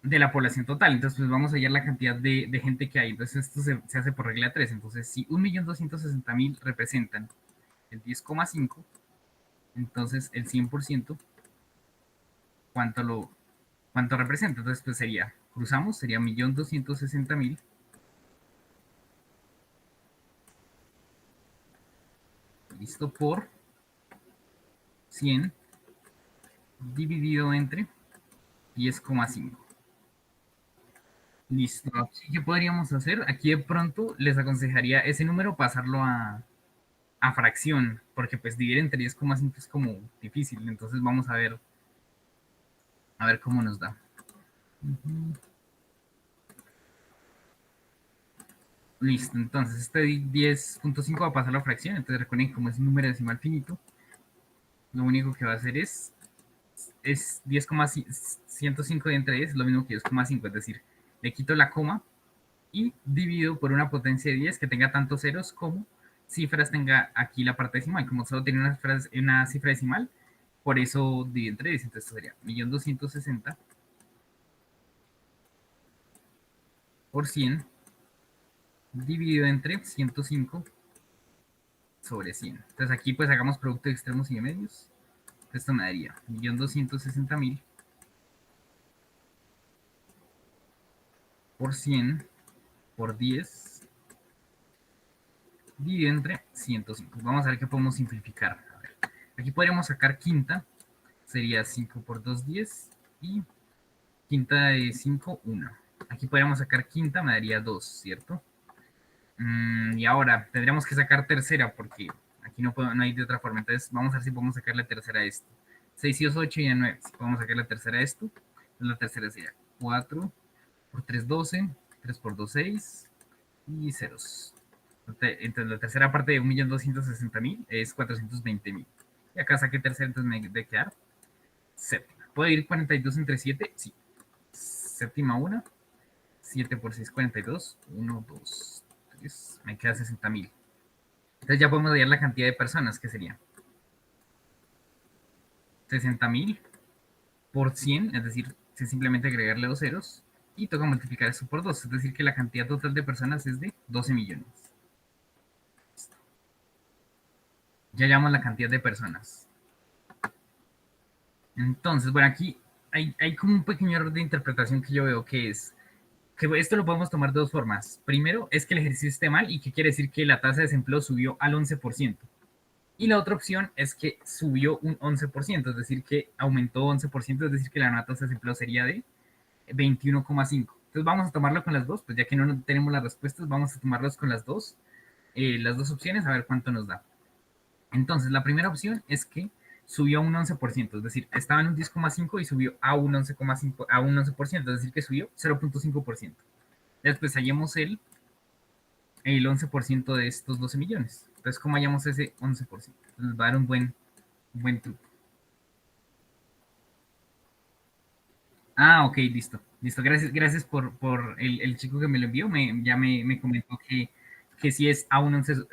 A: de la población total. Entonces, pues vamos a hallar la cantidad de gente que hay. Entonces, esto se hace por regla 3. Entonces, si 1.260.000 representan el 10,5, entonces el 100%, ¿cuánto representa? Entonces, pues sería, cruzamos, sería 1.260.000 listo por 100 dividido entre 10,5. Listo. Aquí, ¿qué podríamos hacer? Aquí de pronto les aconsejaría ese número pasarlo a fracción, porque pues dividir entre 10,5 es como difícil. Entonces vamos a ver cómo nos da. Listo, entonces este 10,5 va a pasar a la fracción. Entonces recuerden que como es un número decimal finito, lo único que va a hacer es 10,105 de entre 10, es lo mismo que 10,5, es decir, le quito la coma y divido por una potencia de 10 que tenga tantos ceros como cifras tenga aquí la parte decimal. Como solo tiene una cifra decimal, por eso divido entre 10. Entonces esto sería 1.260.000 por 100 dividido entre 105 sobre 100. Entonces aquí pues hagamos producto de extremos y de medios. Esto me daría 1.260.000 por 100 por 10 dividido entre 105. Vamos a ver qué podemos simplificar. A ver, aquí podríamos sacar quinta. Sería 5 por 2, 10. Y quinta de 5, 1. Aquí podríamos sacar quinta, me daría 2, ¿cierto? Y ahora tendríamos que sacar tercera porque aquí no hay de otra forma. Entonces vamos a ver si podemos sacar la tercera a esto. 6 y 2, 8 y 9. Si podemos sacar la tercera a esto. Entonces la tercera sería 4 por 3, 12. 3 por 2, 6. Y ceros. Entonces la tercera parte de 1.260.000 es 420.000. Y acá saqué tercera, entonces me debe quedar séptima. ¿Puedo ir 42 entre 7? Sí. Séptima 1. 7 por 6, 42. 1, 2, 3. Me queda 60.000. Entonces ya podemos hallar la cantidad de personas, que sería 60.000 por 100, es decir, simplemente agregarle dos ceros, y toca multiplicar eso por 2, es decir, que la cantidad total de personas es de 12 millones. Ya llamamos la cantidad de personas. Entonces, bueno, aquí hay como un pequeño error de interpretación que yo veo, que es que esto lo podemos tomar de dos formas. Primero, es que el ejercicio esté mal y que quiere decir que la tasa de desempleo subió al 11%. Y la otra opción es que subió un 11%, es decir, que aumentó 11%, es decir, que la nueva tasa de desempleo sería de 21,5. Entonces vamos a tomarlo con las dos, pues ya que no tenemos las respuestas, vamos a tomarlas con las dos opciones, a ver cuánto nos da. Entonces, la primera opción es que subió a un 11%, es decir, estaba en un 10,5 y subió a un 11,5, a un 11%, es decir, que subió 0,5%. Después hallemos el 11% de estos 12 millones. Entonces, ¿cómo hallamos ese 11%? Nos va a dar un buen truco. Ah, ok, listo. Listo, gracias por el chico que me lo envió. Ya me comentó que si es a un 11,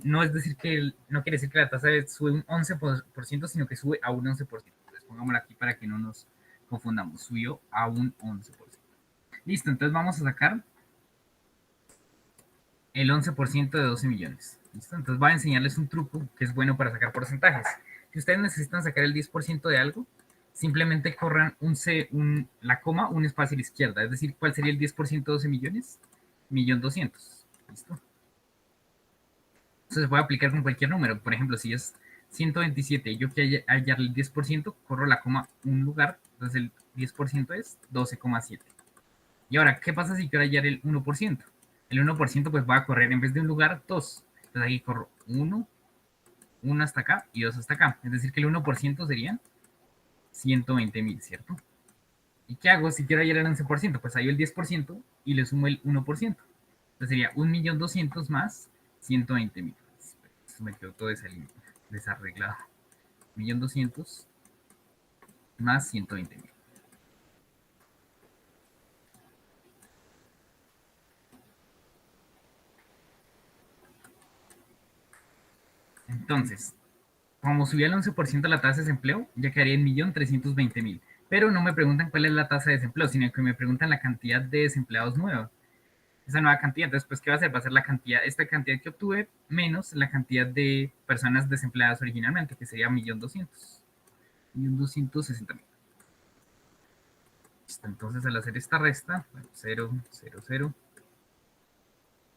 A: no es decir que no quiere decir que la tasa sube un 11%, sino que sube a un 11%. Entonces pongámoslo aquí para que no nos confundamos. Subió a un 11%. Listo, entonces vamos a sacar el 11% de 12 millones. ¿Listo? Entonces voy a enseñarles un truco que es bueno para sacar porcentajes. Si ustedes necesitan sacar el 10% de algo, simplemente corran la coma, un espacio a la izquierda. Es decir, ¿cuál sería el 10% de 12 millones? 1.200.000. ¿Listo? Entonces voy a aplicar con cualquier número. Por ejemplo, si es 127 y yo quiero hallarle el 10%, corro la coma un lugar. Entonces el 10% es 12,7. Y ahora, ¿qué pasa si quiero hallar el 1%? El 1% pues va a correr en vez de un lugar, dos. Entonces aquí corro 1 hasta acá y 2 hasta acá. Es decir, que el 1% serían 120.000, ¿cierto? ¿Y qué hago si quiero hallar el 11%? Pues hallo el 10% y le sumo el 1%. Entonces sería 1.200.000 más 120.000. Esto me quedó todo desarreglado. 1.200.000 más 120.000. Entonces, como subía el 11% la tasa de desempleo, ya quedaría en 1.320.000. Pero no me preguntan cuál es la tasa de desempleo, sino que me preguntan la cantidad de desempleados nuevos. Esa nueva cantidad, entonces, pues, ¿qué va a hacer? Va a ser la cantidad, esta cantidad que obtuve, menos la cantidad de personas desempleadas originalmente, que sería 1.260.000. Entonces, al hacer esta resta, 0, 0, 0,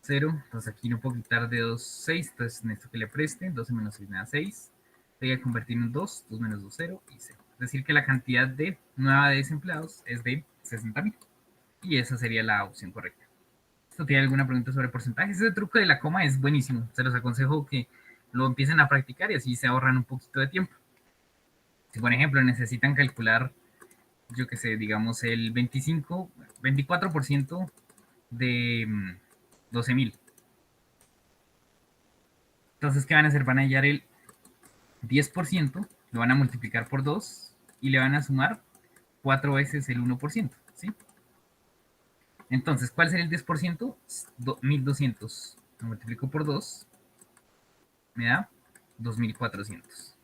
A: 0, entonces aquí no puedo quitar de 2, 6, entonces necesito que le preste, 12 menos 6 me da 6, voy a convertir en 2, 2 menos 2, 0 y 0. Es decir, que la cantidad de nueva de desempleados es de 60.000. Y esa sería la opción correcta. ¿Esto tiene alguna pregunta sobre porcentajes? Ese truco de la coma es buenísimo. Se los aconsejo que lo empiecen a practicar y así se ahorran un poquito de tiempo. Si, por ejemplo, necesitan calcular, yo que sé, digamos el 24% de 12.000. Entonces, ¿qué van a hacer? Van a hallar el 10%, lo van a multiplicar por 2 y le van a sumar 4 veces el 1%, ¿sí? Entonces, ¿cuál sería el 10%? 1.200. Lo multiplico por 2, me da 2.400.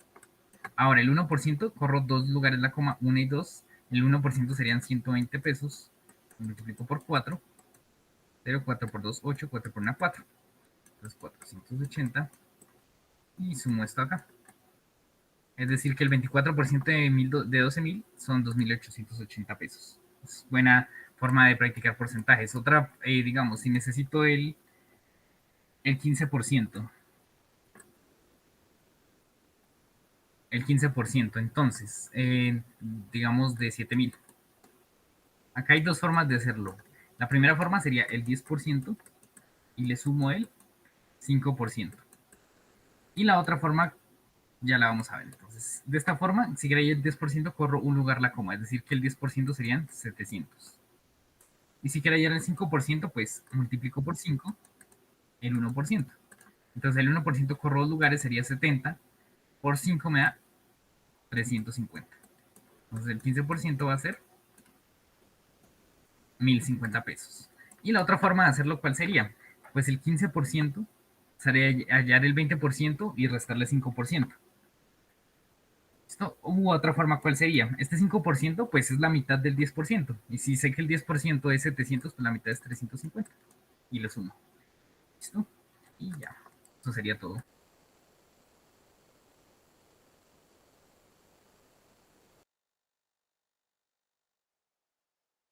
A: Ahora, el 1%, corro dos lugares la coma, 1 y 2. El 1% serían 120 pesos. Multiplico por 4. 0, 4 por 2, 8, 4 por 1, 4. Entonces 480. Y sumo esto acá. Es decir, que el 24% de 12.000 son 2.880 pesos. Es buena forma de practicar porcentajes. Otra, digamos, si necesito el 15%. El 15%, entonces, digamos de 7.000. Acá hay dos formas de hacerlo. La primera forma sería el 10% y le sumo el 5%. Y la otra forma ya la vamos a ver. Entonces, de esta forma, si queréis el 10%, corro un lugar la coma, es decir, que el 10% serían 700. Y si queréis el 5%, pues multiplico por 5 el 1%. Entonces, el 1% corro dos lugares sería 70, por 5 me da 350. Entonces, el 15% va a ser 1.050 pesos. Y la otra forma de hacerlo, ¿cuál sería? Pues el 15% sería hallar el 20% y restarle 5%. ¿Listo? U otra forma, ¿cuál sería? Este 5% pues es la mitad del 10%. Y si sé que el 10% es 700, pues la mitad es 350. Y lo sumo. ¿Listo? Y ya. Eso sería todo.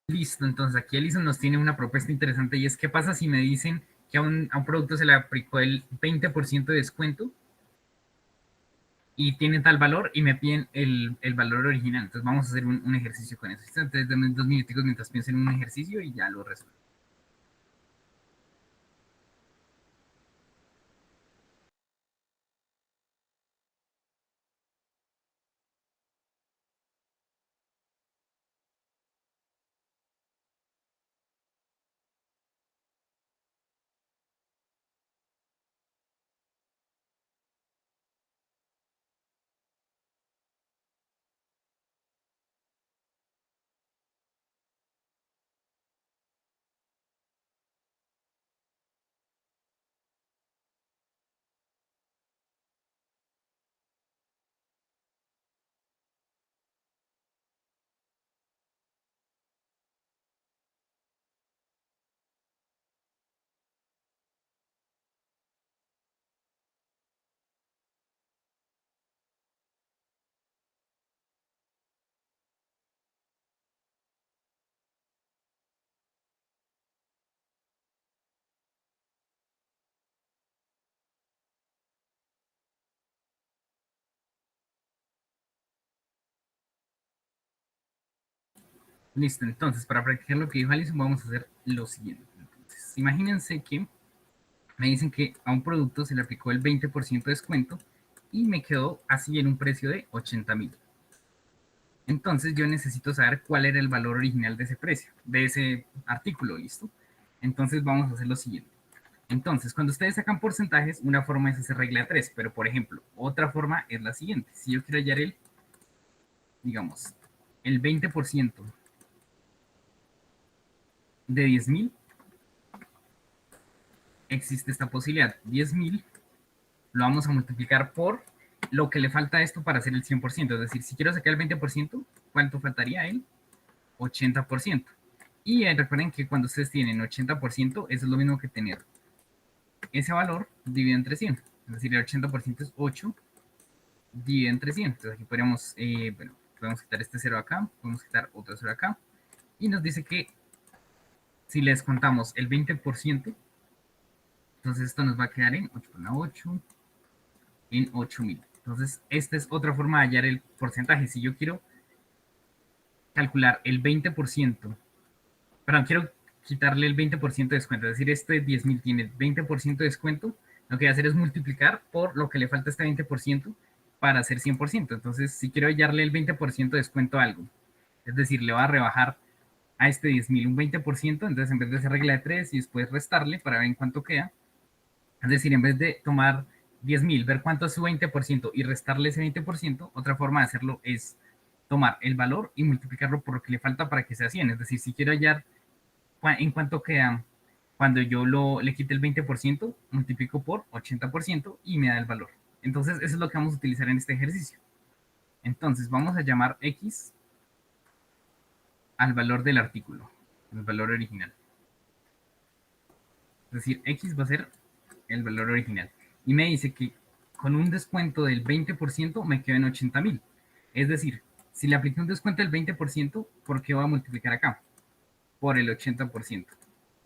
A: Listo, entonces aquí Alison nos tiene una propuesta interesante y es ¿qué pasa si me dicen que a un producto se le aplicó el 20% de descuento y tiene tal valor y me piden el valor original? Entonces vamos a hacer un ejercicio con eso. Entonces denme 2 minuticos mientras pienso en un ejercicio y ya lo resuelvo. Listo, entonces para practicar lo que dijo Alison vamos a hacer lo siguiente. Entonces, imagínense que me dicen que a un producto se le aplicó el 20% de descuento y me quedó así en un precio de 80.000. Entonces yo necesito saber cuál era el valor original de ese precio, de ese artículo, ¿listo? Entonces vamos a hacer lo siguiente. Entonces, cuando ustedes sacan porcentajes, una forma es hacer regla de 3, pero por ejemplo, otra forma es la siguiente. Si yo quiero hallar digamos, el 20% de 10.000, existe esta posibilidad. 10.000 lo vamos a multiplicar por lo que le falta a esto para hacer el 100%. Es decir, si quiero sacar el 20%, ¿cuánto faltaría? El 80%. Y recuerden que cuando ustedes tienen 80%, eso es lo mismo que tener ese valor dividido entre 100. Es decir, el 80% es 8 dividido entre 100. Entonces aquí podríamos, bueno, podemos quitar este 0 acá, podemos quitar otro 0 acá. Y nos dice que si les contamos el 20%, entonces esto nos va a quedar en 8 por 8, en 8.000. Entonces, esta es otra forma de hallar el porcentaje. Si yo quiero calcular el 20%, perdón, quiero quitarle el 20% de descuento, es decir, este 10.000 tiene 20% de descuento, lo que voy a hacer es multiplicar por lo que le falta a este 20% para hacer 100%. Entonces, si quiero hallarle el 20% de descuento a algo, es decir, le va a rebajar a este 10.000 un 20%, entonces en vez de hacer regla de 3 y después restarle para ver en cuánto queda, es decir, en vez de tomar 10.000, ver cuánto es su 20% y restarle ese 20%, otra forma de hacerlo es tomar el valor y multiplicarlo por lo que le falta para que sea 100. Es decir, si quiero hallar en cuánto queda cuando yo le quite el 20%, multiplico por 80% y me da el valor. Entonces, eso es lo que vamos a utilizar en este ejercicio. Entonces vamos a llamar X al valor del artículo, el valor original. Es decir, X va a ser el valor original. Y me dice que con un descuento del 20% me quedo en 80.000. Es decir, si le apliqué un descuento del 20%, ¿por qué va a multiplicar acá? Por el 80%.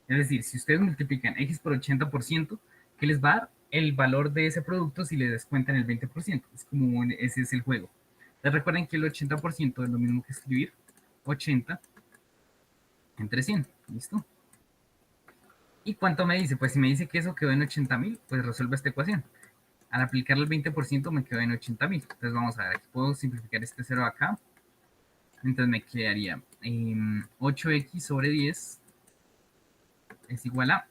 A: Es decir, si ustedes multiplican X por 80%, ¿qué les va a dar? El valor de ese producto si le descuentan el 20%. Es como ese es el juego. Entonces recuerden que el 80% es lo mismo que escribir 80 entre 100. ¿Listo? ¿Y cuánto me dice? Pues si me dice que eso quedó en 80.000, pues resuelve esta ecuación. Al aplicarle el 20% me quedó en 80.000. Entonces vamos a ver, aquí puedo simplificar este 0 acá. Entonces me quedaría 8x sobre 10 es igual a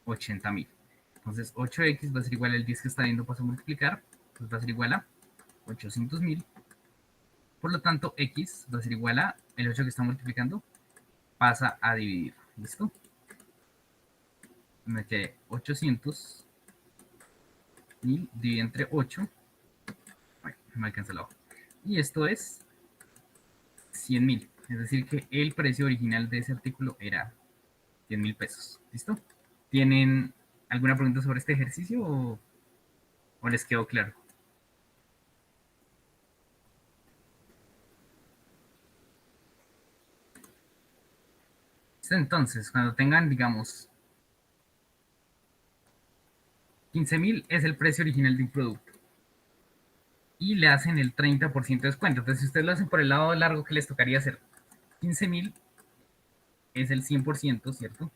A: 80.000. Entonces 8x va a ser igual al 10 que está viendo, paso a multiplicar, pues va a ser igual a 800.000. Por lo tanto, x va a ser igual a el 8 que está multiplicando, pasa a dividir. ¿Listo? Me quedé 800.000 dividido entre 8. Bueno, me alcanza el ojo. Y esto es 100.000. Es decir, que el precio original de ese artículo era 100.000 pesos. ¿Listo? ¿Tienen alguna pregunta sobre este ejercicio o les quedó claro? Entonces, cuando tengan, digamos, 15.000 es el precio original de un producto y le hacen el 30% de descuento. Entonces, si ustedes lo hacen por el lado largo que les tocaría hacer, 15.000 es el 100%, ¿cierto?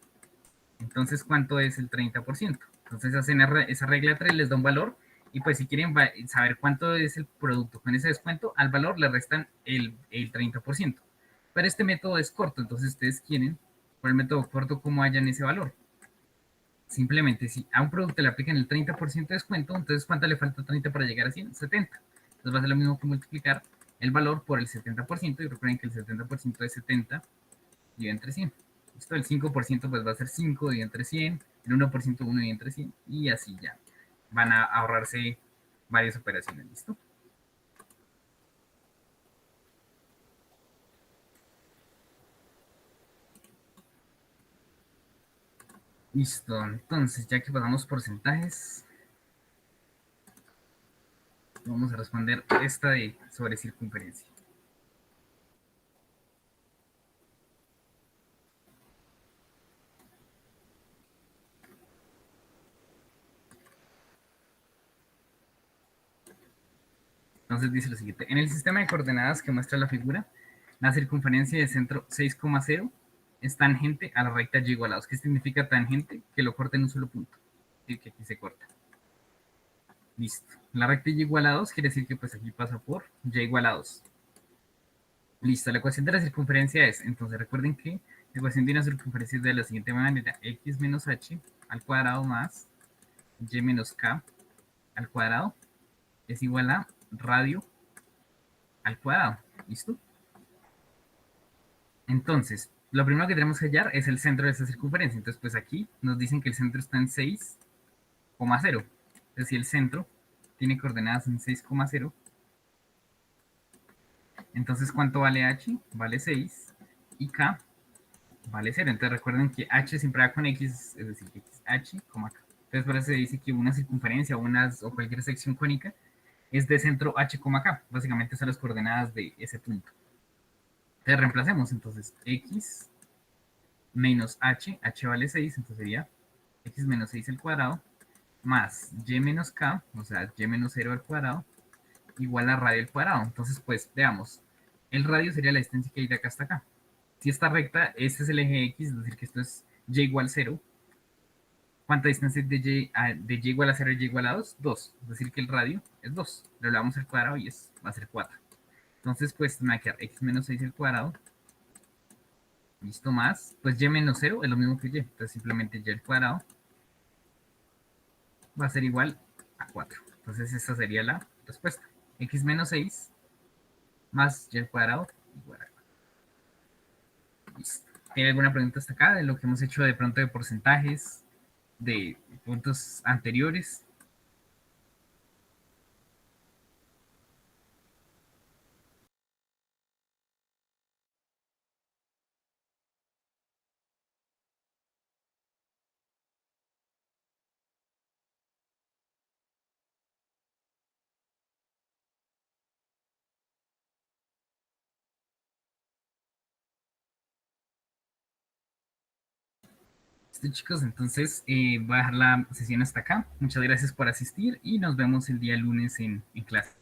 A: Entonces, ¿cuánto es el 30%? Entonces, hacen esa regla de 3, les da un valor y pues si quieren saber cuánto es el producto con ese descuento, al valor le restan el 30%. Pero este método es corto, entonces ustedes quieren, por el método corto, cómo hallan ese valor. Simplemente, si a un producto le aplican el 30% de descuento, entonces ¿cuánto le falta 30 para llegar a 100? 70. Entonces va a ser lo mismo que multiplicar el valor por el 70%, y recuerden que el 70% es 70 dividido entre 100. Esto, el 5% pues va a ser 5 dividido entre 100, el 1% 1 dividido entre 100, y así ya. Van a ahorrarse varias operaciones, ¿listo? Listo, entonces ya que pasamos porcentajes, vamos a responder esta de sobre circunferencia. Entonces dice lo siguiente, en el sistema de coordenadas que muestra la figura, la circunferencia de centro 6,0 es tangente a la recta y igualados. ¿Qué significa tangente? Que lo corta en un solo punto. Y que aquí se corta. Listo. La recta y igualados quiere decir que pues aquí pasa por y igualados. Listo. La ecuación de la circunferencia es, entonces recuerden que la ecuación de una circunferencia es de la siguiente manera. X menos h al cuadrado más y menos k al cuadrado es igual a radio al cuadrado. ¿Listo? Entonces, lo primero que tenemos que hallar es el centro de esta circunferencia. Entonces, pues aquí nos dicen que el centro está en 6,0. Entonces, si el centro tiene coordenadas en 6,0, entonces, ¿cuánto vale h? Vale 6 y k vale 0. Entonces, recuerden que h siempre va con x, es decir, que es h, k. Entonces, por eso se dice que una circunferencia o cualquier sección cónica es de centro h, k. Básicamente son las coordenadas de ese punto. Entonces, reemplacemos. Entonces, x menos h vale 6, entonces sería x menos 6 al cuadrado, más y menos k, o sea, y menos 0 al cuadrado, igual a radio al cuadrado. Entonces, pues, veamos. El radio sería la distancia que hay de acá hasta acá. Si esta recta, este es el eje x, es decir, que esto es y igual 0. ¿Cuánta distancia es de y igual a 0 y y igual a 2? 2. Es decir, que el radio es 2. Le elevamos al cuadrado y va a ser 4. Entonces, pues, me va a quedar x menos 6 al cuadrado. Listo, más. Pues y menos 0 es lo mismo que y. Entonces, simplemente y al cuadrado va a ser igual a 4. Entonces esta sería la respuesta. X menos 6 más y al cuadrado igual a 4. Listo. ¿Tiene alguna pregunta hasta acá de lo que hemos hecho de pronto de porcentajes, de puntos anteriores? Listo, chicos, entonces voy a dejar la sesión hasta acá. Muchas gracias por asistir y nos vemos el día lunes en clase.